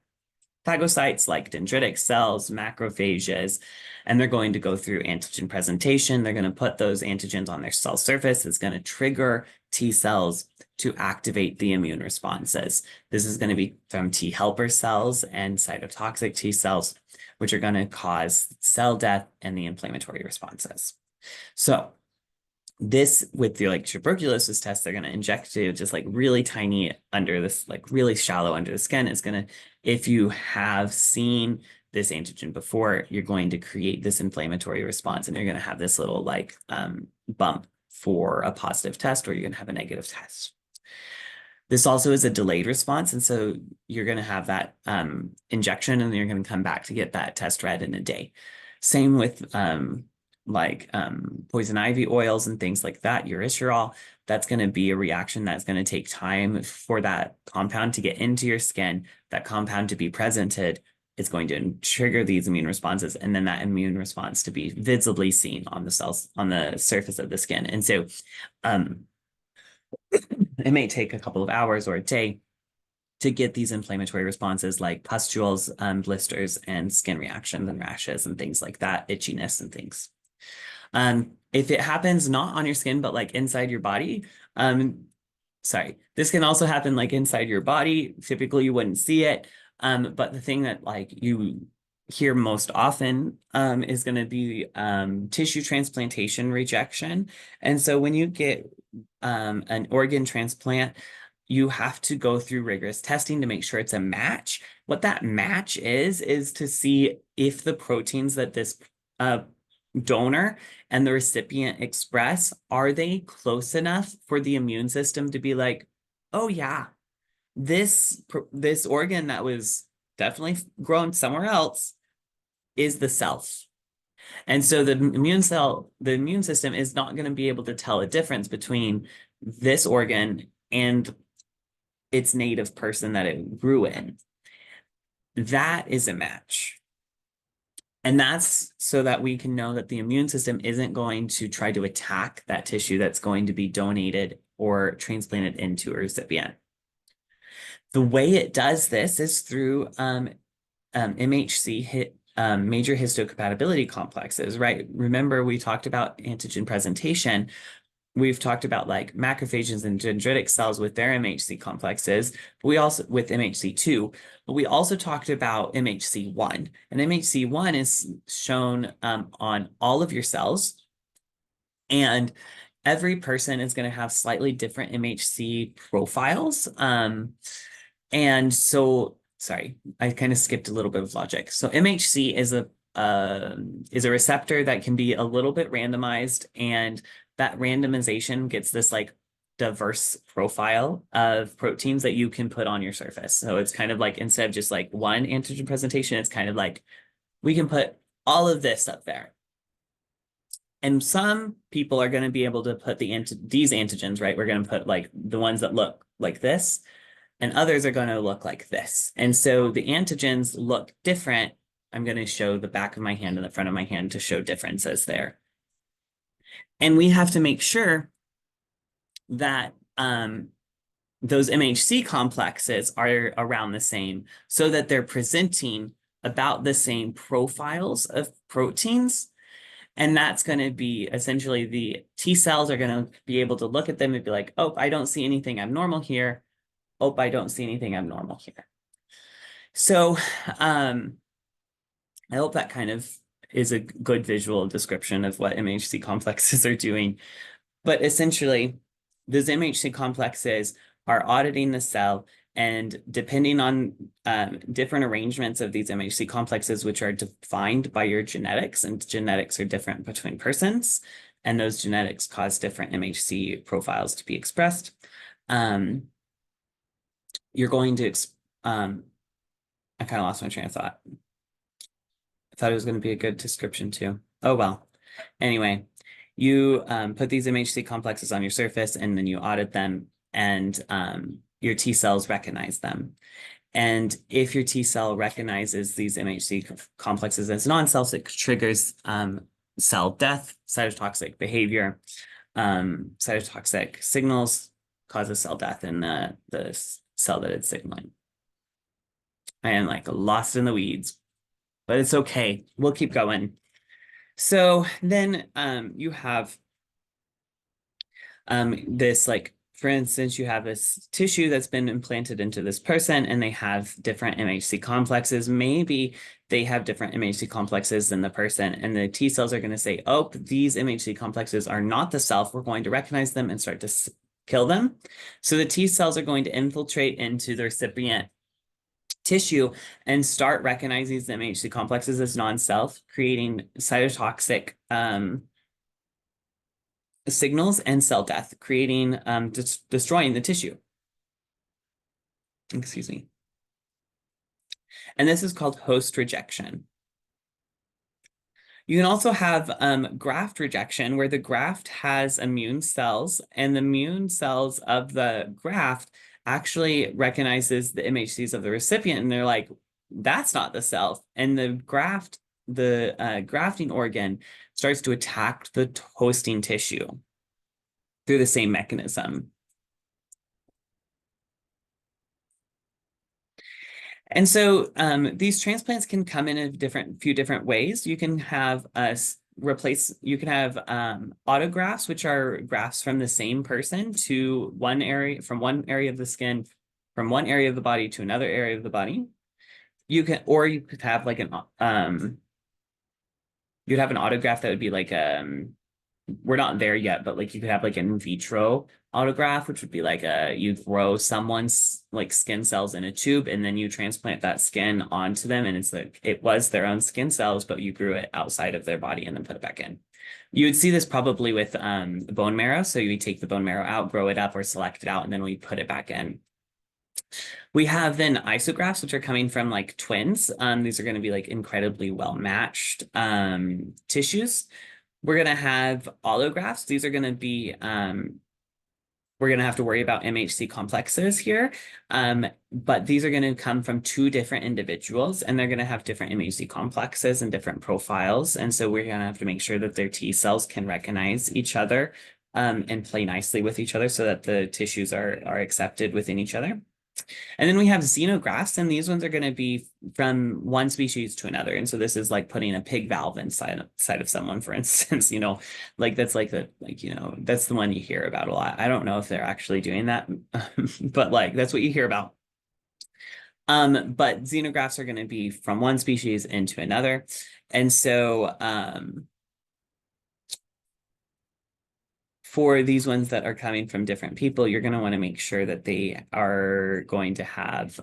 like dendritic cells, macrophages, and they're going to go through antigen presentation. They're going to put those antigens on their cell surface. It's going to trigger T cells to activate the immune responses. This is going to be from T helper cells and cytotoxic T cells, which are going to cause cell death and the inflammatory responses. So this with the like tuberculosis test, they're going to inject you just like really tiny under this, like really shallow under the skin. It's going to, if you have seen this antigen before, you're going to create this inflammatory response and you're going to have this little like bump for a positive test, or you're going to have a negative test. This also is a delayed response. And so you're going to have that injection and then you're going to come back to get that test read in a day. Same with poison ivy oils and things like that, urushiol. That's going to be a reaction that's going to take time for that compound to get into your skin, that compound to be presented. It's going to trigger these immune responses, and then that immune response to be visibly seen on the cells on the surface of the skin. And so it may take a couple of hours or a day to get these inflammatory responses like pustules, blisters, and skin reactions and rashes and things like that, itchiness and things. If it happens not on your skin, but like inside your body, this can also happen like inside your body. Typically you wouldn't see it. But the thing that like you hear most often is going to be tissue transplantation rejection. And so when you get an organ transplant, you have to go through rigorous testing to make sure it's a match. What that match is to see if the proteins that this donor and the recipient express, are they close enough for the immune system to be like, oh yeah, this organ that was definitely grown somewhere else is the self. And so the immune system is not going to be able to tell a difference between this organ and its native person that it grew in. That is a match. And that's so that we can know that the immune system isn't going to try to attack that tissue that's going to be donated or transplanted into a recipient. The way it does this is through MHC, major histocompatibility complexes, right? Remember, we talked about antigen presentation. We've talked about like macrophages and dendritic cells with their MHC complexes, but we also with MHC2, but we also talked about MHC1. And MHC1 is shown on all of your cells. And every person is going to have slightly different MHC profiles. And so, sorry, I kind of skipped a little bit of logic. So MHC is a receptor that can be a little bit randomized, and that randomization gets this like diverse profile of proteins that you can put on your surface. So it's kind of like, instead of just like one antigen presentation, it's kind of like we can put all of this up there. And some people are going to be able to put these antigens, right? We're going to put like the ones that look like this, and others are going to look like this. And so the antigens look different. I'm going to show the back of my hand and the front of my hand to show differences there. And we have to make sure that those MHC complexes are around the same, so that they're presenting about the same profiles of proteins. And that's going to be essentially the T cells are going to be able to look at them and be like, oh, I don't see anything abnormal here. Oh, I don't see anything abnormal here. So I hope that kind of is a good visual description of what MHC complexes are doing. But essentially, those MHC complexes are auditing the cell, and depending on different arrangements of these MHC complexes, which are defined by your genetics, and genetics are different between persons, and those genetics cause different MHC profiles to be expressed. You're going to, I kind of lost my train of thought. I thought it was going to be a good description too. Oh, well. Anyway, you put these MHC complexes on your surface, and then you audit them, and your T cells recognize them. And if your T cell recognizes these MHC complexes as non-self, it triggers cell death, cytotoxic behavior, cytotoxic signals causes cell death in the cell that it's signaling. I am like lost in the weeds, but it's okay. We'll keep going. So then you have this, like, for instance, you have this tissue that's been implanted into this person, and they have different MHC complexes. Maybe they have different MHC complexes than the person, and the T cells are going to say, oh, these MHC complexes are not the self. We're going to recognize them and start to kill them. So the T cells are going to infiltrate into the recipient tissue and start recognizing these MHC complexes as non-self, creating cytotoxic signals and cell death, creating destroying the tissue. Excuse me. And this is called host rejection. You can also have graft rejection, where the graft has immune cells, and the immune cells of the graft actually recognizes the MHCs of the recipient, and they're like, that's not the self. And the grafting organ starts to attack the hosting tissue through the same mechanism. And so these transplants can come in a few different ways. You can have autografts, which are grafts from the same person to one area, from one area of the skin, from one area of the body to another area of the body. You could have like you'd have an autograft that would be like we're not there yet, but like you could have like an in vitro autograft, which would be like you grow someone's like skin cells in a tube, and then you transplant that skin onto them, and it's like it was their own skin cells, but you grew it outside of their body and then put it back in. You would see this probably with bone marrow. So you take the bone marrow out, grow it up, or select it out, and then we put it back in. We have then isografts, which are coming from like twins. These are going to be like incredibly well matched tissues. We're going to have allografts. These are going to be we're going to have to worry about MHC complexes here. But these are going to come from two different individuals, and they're going to have different MHC complexes and different profiles. And so we're going to have to make sure that their T cells can recognize each other and play nicely with each other so that the tissues are accepted within each other. And then we have xenografts, and these ones are going to be from one species to another. And so this is like putting a pig valve inside of someone, for instance, like that's like that's the one you hear about a lot. I don't know if they're actually doing that, but like that's what you hear about. But xenografts are going to be from one species into another. And so for these ones that are coming from different people, you're going to want to make sure that they are going to have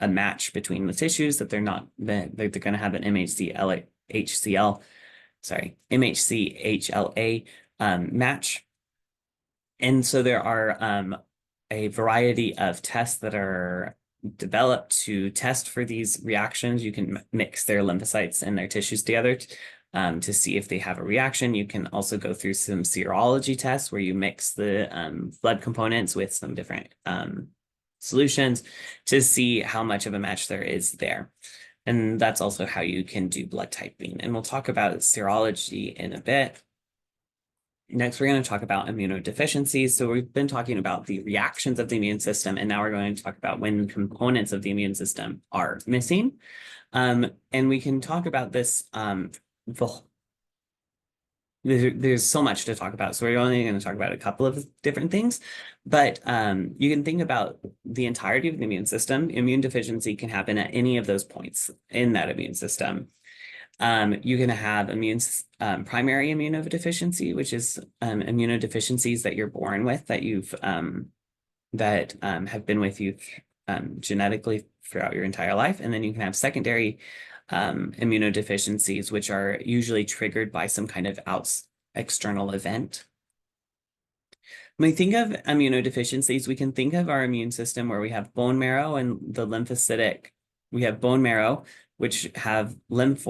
a match between the tissues, that they're going to have an MHC-HLA match. And so there are a variety of tests that are developed to test for these reactions. You can mix their lymphocytes and their tissues together to see if they have a reaction. You can also go through some serology tests where you mix the blood components with some different solutions to see how much of a match there is there. And that's also how you can do blood typing. And we'll talk about serology in a bit. Next, we're going to talk about immunodeficiencies. So we've been talking about the reactions of the immune system, and now we're going to talk about when components of the immune system are missing. And we can talk about this there's so much to talk about, so we're only going to talk about a couple of different things, but you can think about the entirety of the immune system. Immune deficiency can happen at any of those points in that immune system. You're going to have primary immunodeficiency, which is immunodeficiencies that you're born with, that you've that have been with you genetically throughout your entire life. And then you can have secondary immunodeficiencies, which are usually triggered by some kind of external event. When we think of immunodeficiencies, we can think of our immune system where we have bone marrow and the lymphocytic. We have bone marrow, which have it's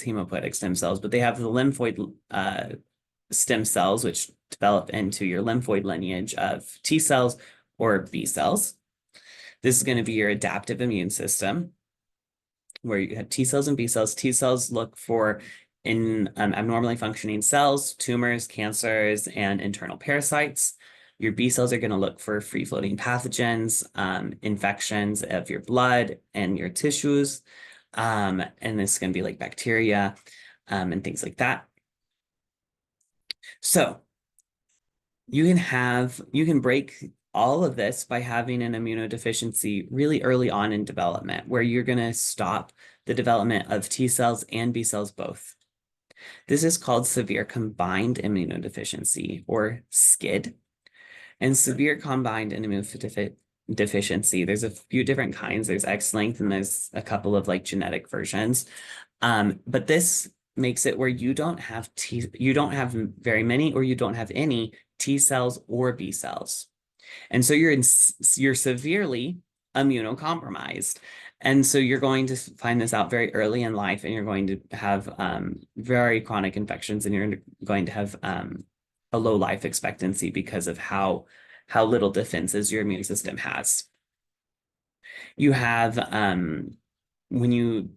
hematopoietic stem cells, but they have the lymphoid stem cells, which develop into your lymphoid lineage of T cells or B cells. This is going to be your adaptive immune system, where you have T cells and B cells. T cells look for abnormally functioning cells, tumors, cancers, and internal parasites. Your B cells are going to look for free-floating pathogens, infections of your blood and your tissues. And this is going to be like bacteria and things like that. So you can break all of this by having an immunodeficiency really early on in development, where you're going to stop the development of T cells and B cells both. This is called severe combined immunodeficiency, or SCID. And severe combined immunodeficiency, there's a few different kinds. There's X-linked, and there's a couple of like genetic versions. But this makes it where you don't have very many, or you don't have any T cells or B cells. And so you're severely immunocompromised. And so you're going to find this out very early in life, and you're going to have very chronic infections, and you're going to have a low life expectancy because of how little defenses your immune system has. You have, when you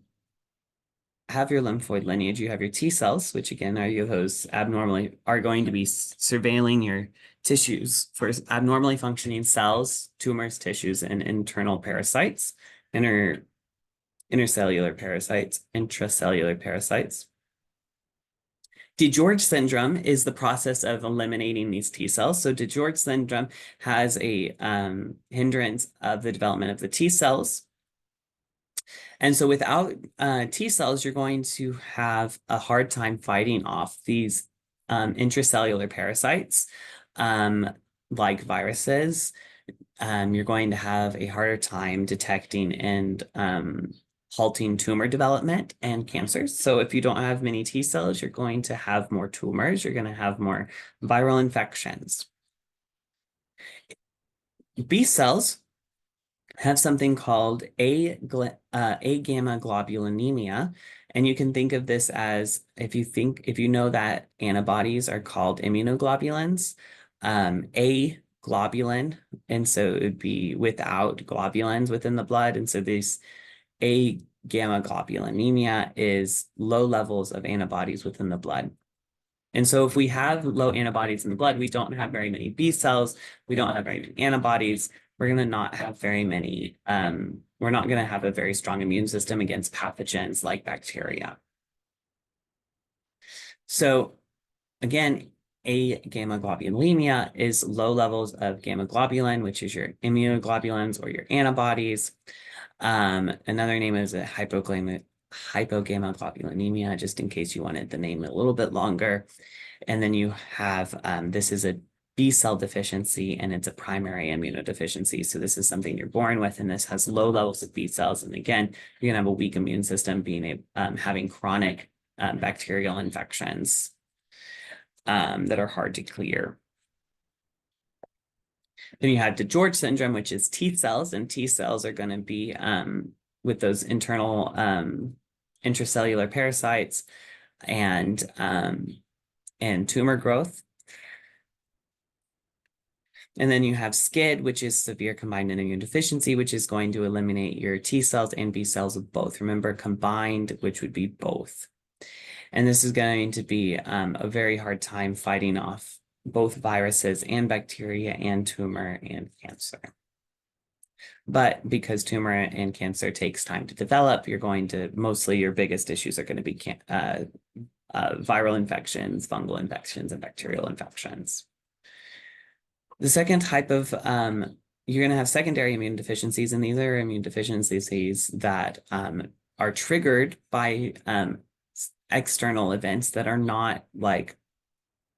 have your lymphoid lineage, you have your T cells, which again are those are going to be surveilling your tissues for abnormally functioning cells, tumors, tissues, and internal parasites, intercellular parasites, intracellular parasites. DiGeorge syndrome is the process of eliminating these T cells. So DiGeorge syndrome has a hindrance of the development of the T cells. And so without T cells, you're going to have a hard time fighting off these intracellular parasites, like viruses. You're going to have a harder time detecting and halting tumor development and cancers. So if you don't have many T cells, you're going to have more tumors. You're going to have more viral infections. B cells have something called agammaglobulinemia. And you can think of this as, if you know that antibodies are called immunoglobulins, A globulin, and so it would be without globulins within the blood. And so this agammaglobulinemia is low levels of antibodies within the blood. And so if we have low antibodies in the blood, we don't have very many B cells, we don't have very many antibodies, we're going to not have very many, we're not going to have a very strong immune system against pathogens like bacteria. So again, agammaglobulinemia is low levels of gamma globulin, which is your immunoglobulins or your antibodies. Another name is a hypogammaglobulinemia, just in case you wanted the name a little bit longer. And then you have, this is a B cell deficiency, and it's a primary immunodeficiency. So this is something you're born with, and this has low levels of B cells. And again, you're gonna have a weak immune system, having chronic bacterial infections that are hard to clear. Then you have DiGeorge syndrome, which is T cells, and T cells are going to be with those internal intracellular parasites and tumor growth. And then you have SCID, which is severe combined immune deficiency, which is going to eliminate your T cells and B cells of both. Remember, combined, which would be both. And this is going to be a very hard time fighting off both viruses and bacteria and tumor and cancer. But because tumor and cancer takes time to develop, you're going to, mostly your biggest issues are going to be viral infections, fungal infections, and bacterial infections. The second type of, you're going to have secondary immune deficiencies, and these are immune deficiencies that are triggered by external events that are not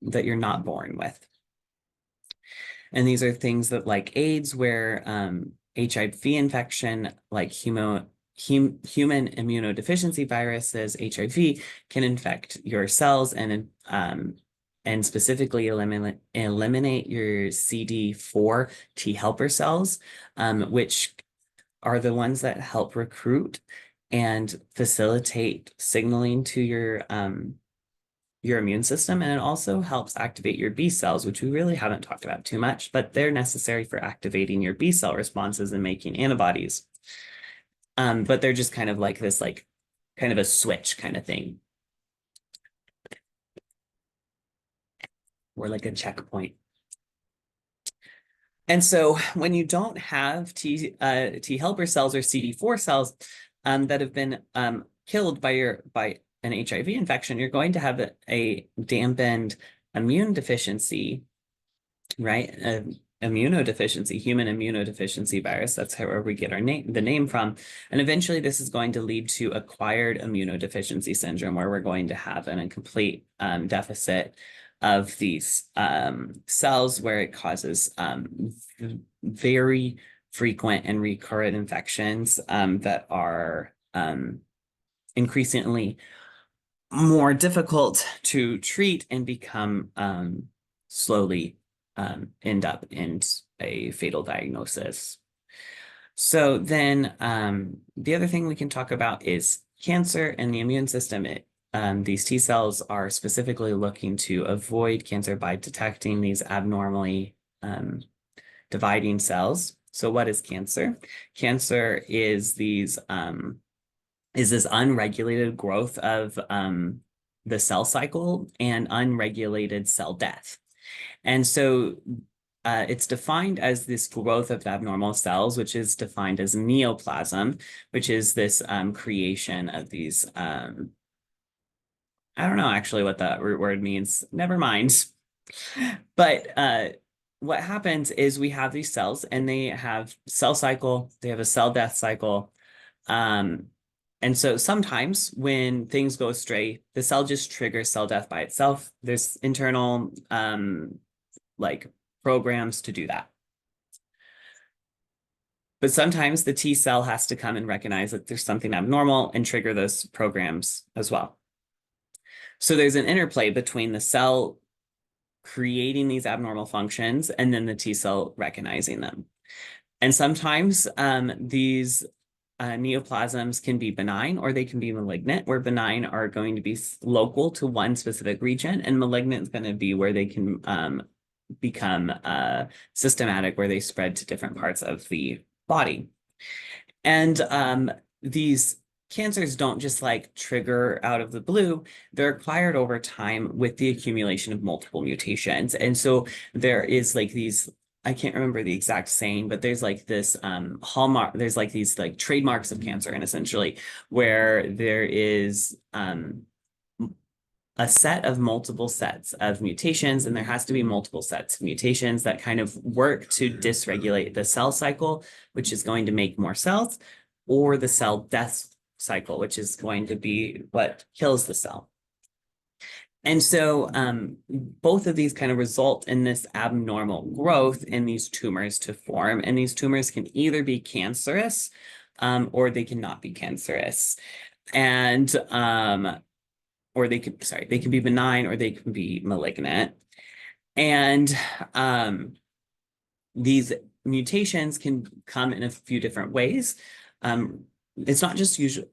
that you're not born with. And these are things that like AIDS, where HIV infection, like human immunodeficiency viruses, HIV, can infect your cells and specifically eliminate your CD4 T helper cells, which are the ones that help recruit and facilitate signaling to your immune system. And it also helps activate your B cells, which we really haven't talked about too much, but they're necessary for activating your B cell responses and making antibodies. But they're just kind of like this, kind of a switch kind of thing, or like a checkpoint. And so when you don't have T helper cells or CD4 cells that have been killed by an HIV infection, you're going to have a dampened immune deficiency, right? Immunodeficiency, human immunodeficiency virus. That's where we get the name from. And eventually this is going to lead to acquired immunodeficiency syndrome, where we're going to have a complete deficit of these cells, where it causes very frequent and recurrent infections that are increasingly more difficult to treat and become slowly end up in a fatal diagnosis. So then the other thing we can talk about is cancer and the immune system. These T cells are specifically looking to avoid cancer by detecting these abnormally dividing cells. So what is cancer? Cancer is this unregulated growth of the cell cycle and unregulated cell death. And so it's defined as this growth of abnormal cells, which is defined as neoplasm, which is this creation of these, I don't know actually what that root word means, never mind. But what happens is we have these cells, and they have cell cycle, they have a cell death cycle. And so sometimes when things go astray, the cell just triggers cell death by itself. There's internal programs to do that. But sometimes the T cell has to come and recognize that there's something abnormal and trigger those programs as well. So there's an interplay between the cell creating these abnormal functions and then the T cell recognizing them. And sometimes these neoplasms can be benign, or they can be malignant, where benign are going to be local to one specific region, and malignant is going to be where they can become systematic, where they spread to different parts of the body. And these cancers don't just like trigger out of the blue. They're acquired over time with the accumulation of multiple mutations. And so there is like these, I can't remember the exact saying, but there's like this hallmark, there's like these like trademarks of cancer, and essentially where there is a set of multiple sets of mutations, and there has to be multiple sets of mutations that kind of work to dysregulate the cell cycle, which is going to make more cells, or the cell death cycle, which is going to be what kills the cell. And so both of these kind of result in this abnormal growth in these tumors to form. And these tumors can either be cancerous or they cannot be cancerous. And or they can be benign or they can be malignant. And these mutations can come in a few different ways. It's not just usually,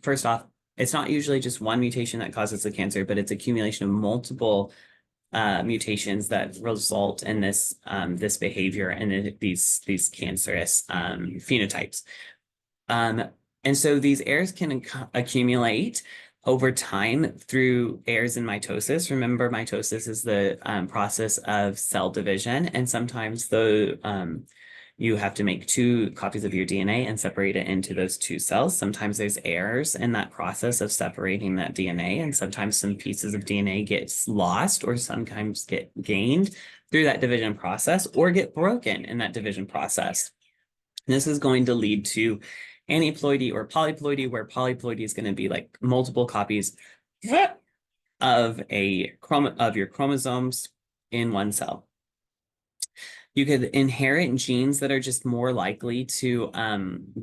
first off, it's not usually just one mutation that causes the cancer, but it's accumulation of multiple mutations that result in this this behavior and these cancerous phenotypes. And so these errors can accumulate over time through errors in mitosis. Remember, mitosis is the process of cell division, and sometimes you have to make 2 copies of your DNA and separate it into those 2 cells. Sometimes there's errors in that process of separating that DNA, and sometimes some pieces of DNA gets lost or sometimes get gained through that division process or get broken in that division process. This is going to lead to aneuploidy or polyploidy, where polyploidy is going to be like multiple copies of your chromosomes in one cell. You could inherit genes that are just more likely to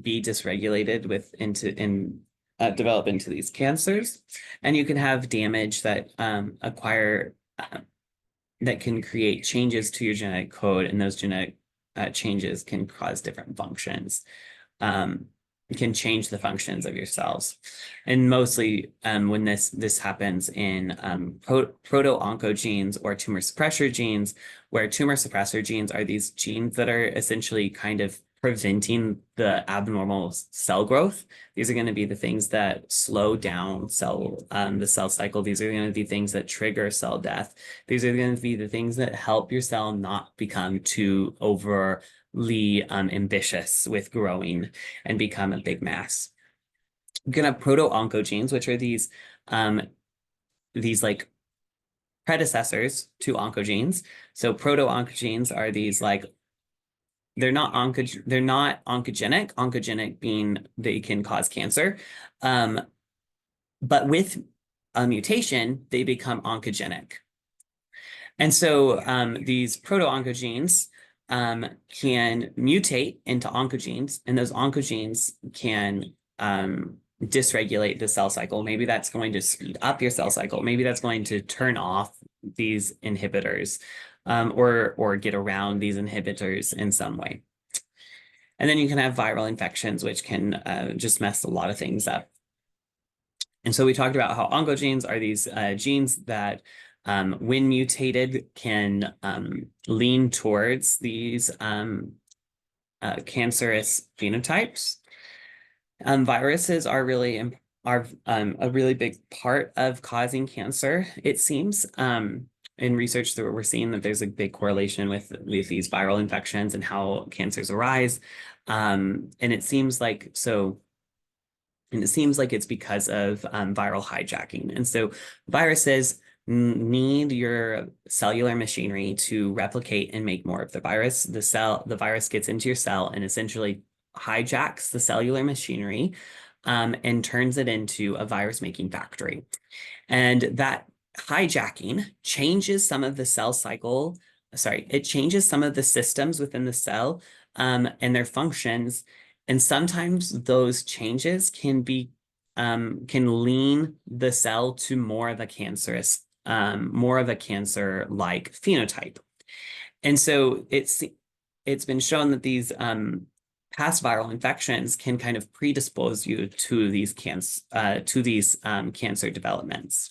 be dysregulated develop into these cancers, and you can have damage that that can create changes to your genetic code, and those genetic changes can cause different functions. Can change the functions of your cells. And mostly when this happens in proto-oncogenes or tumor suppressor genes, where tumor suppressor genes are these genes that are essentially kind of preventing the abnormal cell growth. These are going to be the things that slow down the cell cycle. These are going to be things that trigger cell death. These are going to be the things that help your cell not become too overly ambitious with growing and become a big mass. You're going to have proto-oncogenes, which are these like predecessors to oncogenes. So proto-oncogenes are these like, they're not oncogenic, oncogenic being they can cause cancer. But with a mutation, they become oncogenic. And so these proto-oncogenes can mutate into oncogenes, and those oncogenes can dysregulate the cell cycle. Maybe that's going to speed up your cell cycle. Maybe that's going to turn off these inhibitors or get around these inhibitors in some way. And then you can have viral infections, which can just mess a lot of things up. And so we talked about how oncogenes are these genes that when mutated can lean towards these cancerous phenotypes. Viruses are a really big part of causing cancer, it seems. In research that we're seeing that there's a big correlation with these viral infections and how cancers arise. And it seems like it's because of viral hijacking. And so viruses need your cellular machinery to replicate and make more of the virus. The virus gets into your cell and essentially hijacks the cellular machinery and turns it into a virus-making factory. And that hijacking changes some of the cell cycle. It changes some of the systems within the cell and their functions. And sometimes those changes can lean the cell to more of a cancer-like phenotype. And so it's been shown that these past viral infections can kind of predispose you to these cancer developments.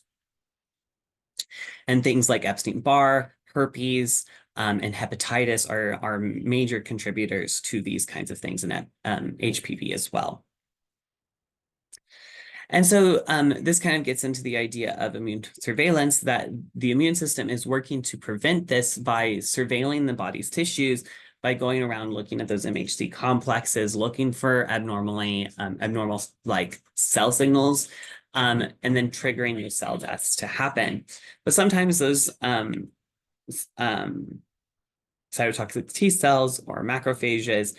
And things like Epstein-Barr, herpes, and hepatitis are major contributors to these kinds of things, and HPV as well. And so this kind of gets into the idea of immune surveillance, that the immune system is working to prevent this by surveilling the body's tissues, by going around looking at those MHC complexes, looking for abnormal like cell signals, and then triggering those cell deaths to happen. But sometimes those cytotoxic T cells or macrophages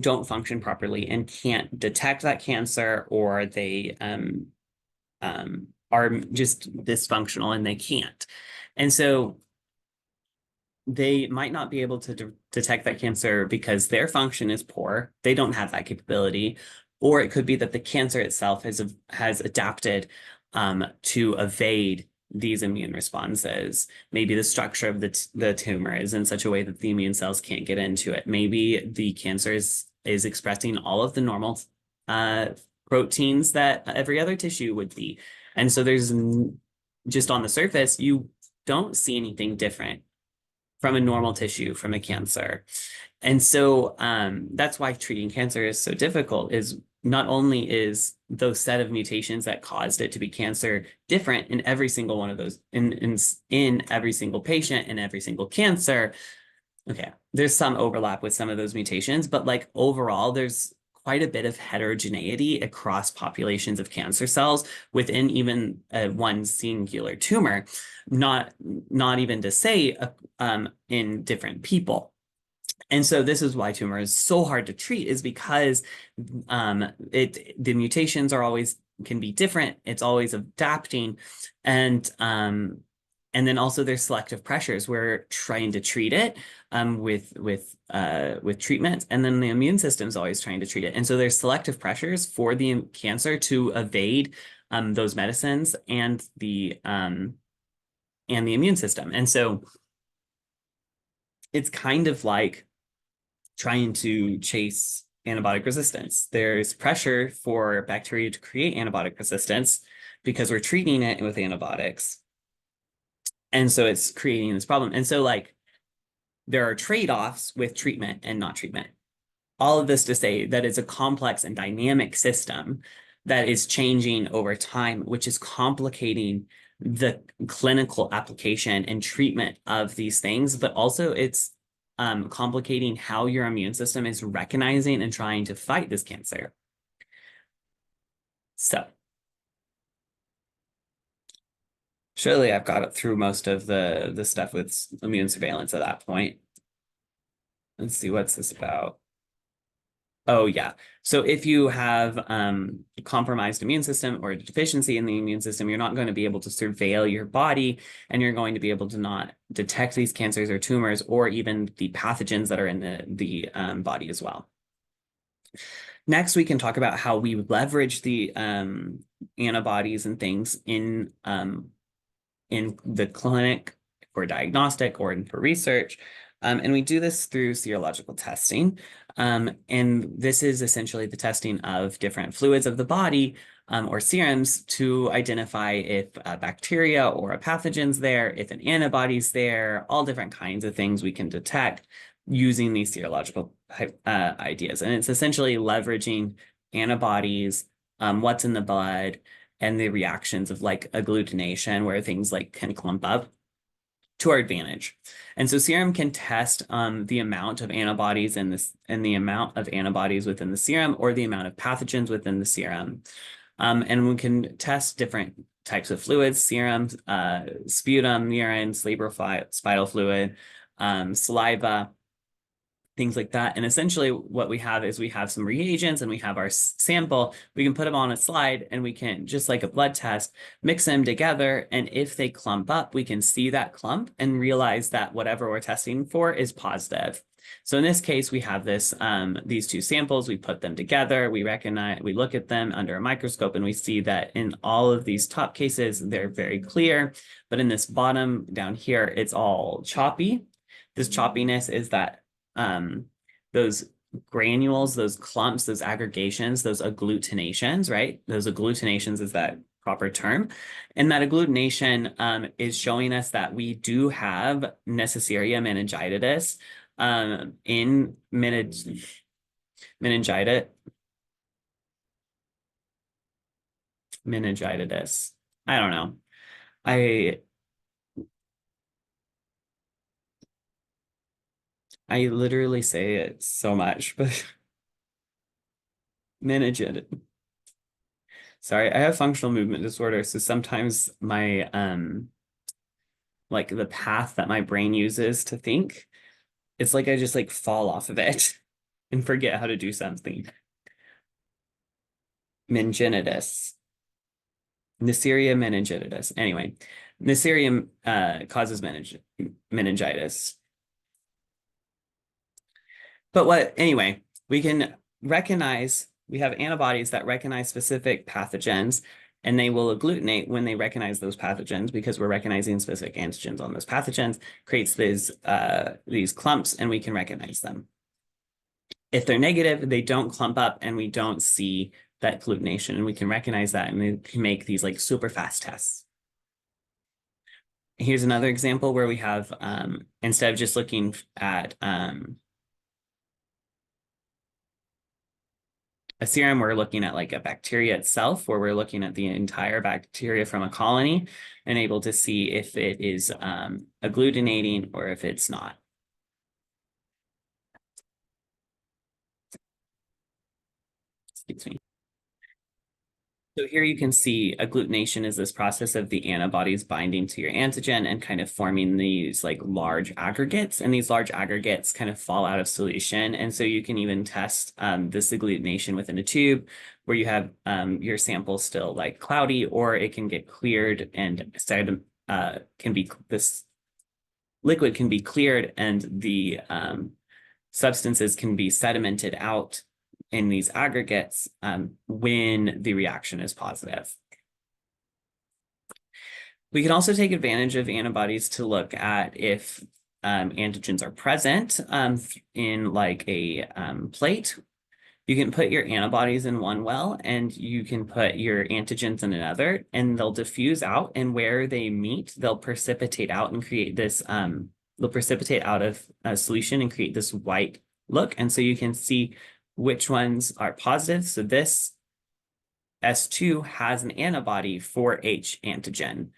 don't function properly and can't detect that cancer, or they are just dysfunctional and they can't. And so they might not be able to detect that cancer because their function is poor. They don't have that capability. Or it could be that the cancer itself has adapted to evade these immune responses. Maybe the structure of the tumor is in such a way that the immune cells can't get into it. Maybe the cancer is expressing all of the normal proteins that every other tissue would be. And so there's just on the surface, you don't see anything different from a normal tissue from a cancer. And so that's why treating cancer is so difficult, is not only is those set of mutations that caused it to be cancer different in every single one of those, in every single patient, in every single cancer. Okay, there's some overlap with some of those mutations, but like overall, there's quite a bit of heterogeneity across populations of cancer cells within even one singular tumor, not even to say in different people. And so this is why tumor is so hard to treat, is because the mutations are always can be different. It's always adapting, and then also there's selective pressures. We're trying to treat it with treatment, and then the immune system is always trying to treat it. And so there's selective pressures for the cancer to evade those medicines and the immune system. And so it's kind of like trying to chase antibiotic resistance. There's pressure for bacteria to create antibiotic resistance because we're treating it with antibiotics. And so it's creating this problem. And so like there are trade-offs with treatment and not treatment. All of this to say that it's a complex and dynamic system that is changing over time, which is complicating the clinical application and treatment of these things, but also it's complicating how your immune system is recognizing and trying to fight this cancer. So surely I've got it through most of the stuff with immune surveillance at that point. Let's see, what's this about? Oh, yeah. So if you have compromised immune system or a deficiency in the immune system, you're not going to be able to surveil your body, and you're going to be able to not detect these cancers or tumors or even the pathogens that are in the body as well. Next, we can talk about how we leverage the antibodies and things in the clinic for diagnostic or for research. And we do this through serological testing. And this is essentially the testing of different fluids of the body or serums to identify if a bacteria or a pathogen's there, if an antibody's there, all different kinds of things we can detect using these serological ideas. And it's essentially leveraging antibodies, what's in the blood, and the reactions of like agglutination, where things like can clump up, to our advantage. And so serum can test the amount of antibodies and the amount of antibodies within the serum, or the amount of pathogens within the serum. And we can test different types of fluids: serum, sputum, urine, cerebrospinal fluid, saliva, things like that. And essentially what we have is we have some reagents and we have our sample. We can put them on a slide and we can, just like a blood test, mix them together. And if they clump up, we can see that clump and realize that whatever we're testing for is positive. So in this case, we have these two samples, we put them together, we look at them under a microscope, and we see that in all of these top cases, they're very clear. But in this bottom down here, it's all choppy. This choppiness is that those granules, those clumps, those aggregations, those agglutinations, right? Those agglutinations is that proper term. And that agglutination is showing us that we do have Neisseria meningitis in meningitis. I don't know. I literally say it so much, but meningitis. Sorry, I have functional movement disorder, so sometimes my like the path that my brain uses to think, it's like I just like fall off of it and forget how to do something. Meningitis. Neisseria meningitis. Anyway, Neisseria causes meningitis. But anyway, we can recognize, we have antibodies that recognize specific pathogens, and they will agglutinate when they recognize those pathogens because we're recognizing specific antigens on those pathogens, creates these clumps, and we can recognize them. If they're negative, they don't clump up and we don't see that agglutination, and we can recognize that and we can make these like super fast tests. Here's another example where we have, instead of just looking at a serum, we're looking at like a bacteria itself, where we're looking at the entire bacteria from a colony and able to see if it is agglutinating or if it's not. Excuse me. So here you can see agglutination is this process of the antibodies binding to your antigen and kind of forming these like large aggregates, and these large aggregates kind of fall out of solution. And so you can even test this agglutination within a tube where you have your sample still like cloudy, or it can get cleared and this liquid can be cleared and the substances can be sedimented out in these aggregates when the reaction is positive. We can also take advantage of antibodies to look at if antigens are present in like a plate. You can put your antibodies in one well and you can put your antigens in another, and they'll diffuse out, and where they meet, they'll precipitate out and create this, they'll precipitate out of a solution and create this white look. And so you can see which ones are positive. So this S2 has an antibody for H antigen,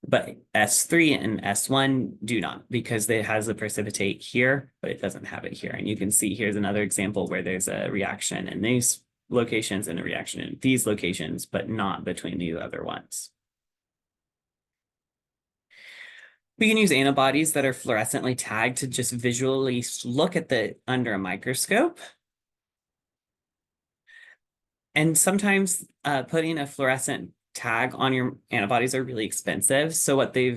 but S3 and S1 do not, because it has a precipitate here, but it doesn't have it here. And you can see here's another example where there's a reaction in these locations and a reaction in these locations, but not between the other ones. We can use antibodies that are fluorescently tagged to just visually look at the under a microscope. And sometimes putting a fluorescent tag on your antibodies are really expensive. So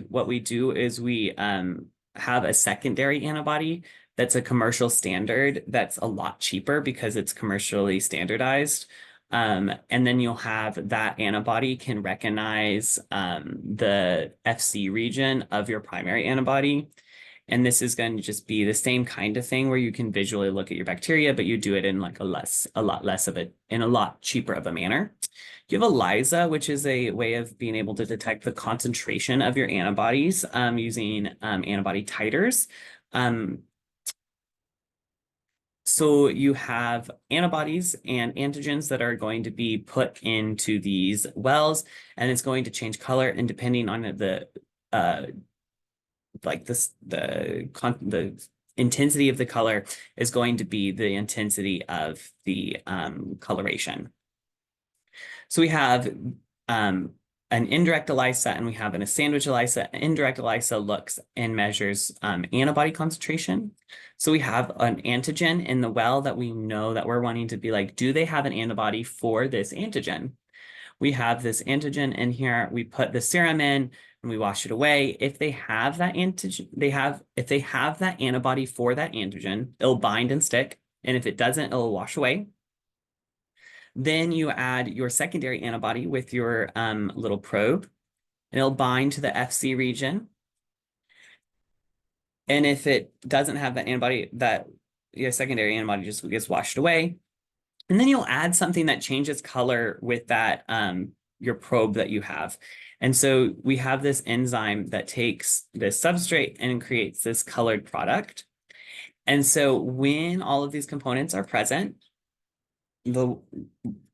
what we do is we have a secondary antibody that's a commercial standard that's a lot cheaper because it's commercially standardized. And then you'll have that antibody can recognize the FC region of your primary antibody. And this is going to just be the same kind of thing where you can visually look at your bacteria, but you do it in like a lot less of it, in a lot cheaper of a manner. You have a lyse, which is a way of being able to detect the concentration of your antibodies using antibody titers. So you have antibodies and antigens that are going to be put into these wells, and it's going to change color, and depending on the intensity of the color is going to be the intensity of the coloration. So we have an indirect ELISA and we have a sandwich ELISA. Indirect ELISA looks and measures antibody concentration. So we have an antigen in the well that we know that we're wanting to be like, do they have an antibody for this antigen? We have this antigen in here, we put the serum in and we wash it away. If they have that antigen, if they have that antibody for that antigen, it'll bind and stick. And if it doesn't, it'll wash away. Then you add your secondary antibody with your little probe, and it'll bind to the FC region. And if it doesn't have that antibody, that your secondary antibody just gets washed away. And then you'll add something that changes color with that your probe that you have. And so we have this enzyme that takes this substrate and creates this colored product. And so when all of these components are present, the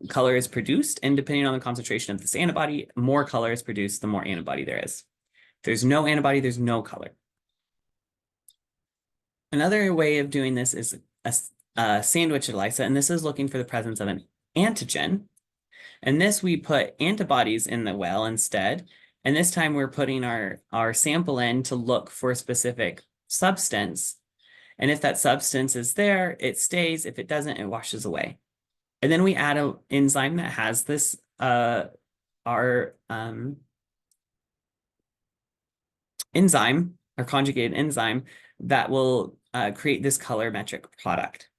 color is produced, and depending on the concentration of this antibody, more color is produced, the more antibody there is. If there's no antibody, there's no color. Another way of doing this is a sandwich ELISA, and this is looking for the presence of an antigen. And this we put antibodies in the well instead. And this time we're putting our sample in to look for a specific substance. And if that substance is there, it stays. If it doesn't, it washes away. And then we add an enzyme that has this, enzyme, our conjugated enzyme, that will create this colorimetric product.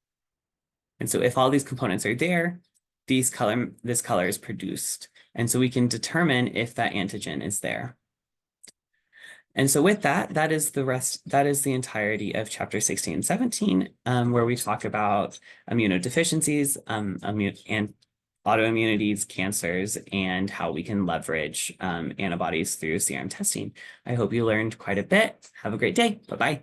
And so if all these components are there, this color is produced. And so we can determine if that antigen is there. And so with that, that is the entirety of chapter 16 and 17, where we talk about immunodeficiencies, and autoimmunities, cancers, and how we can leverage antibodies through serum testing. I hope you learned quite a bit. Have a great day. Bye-bye.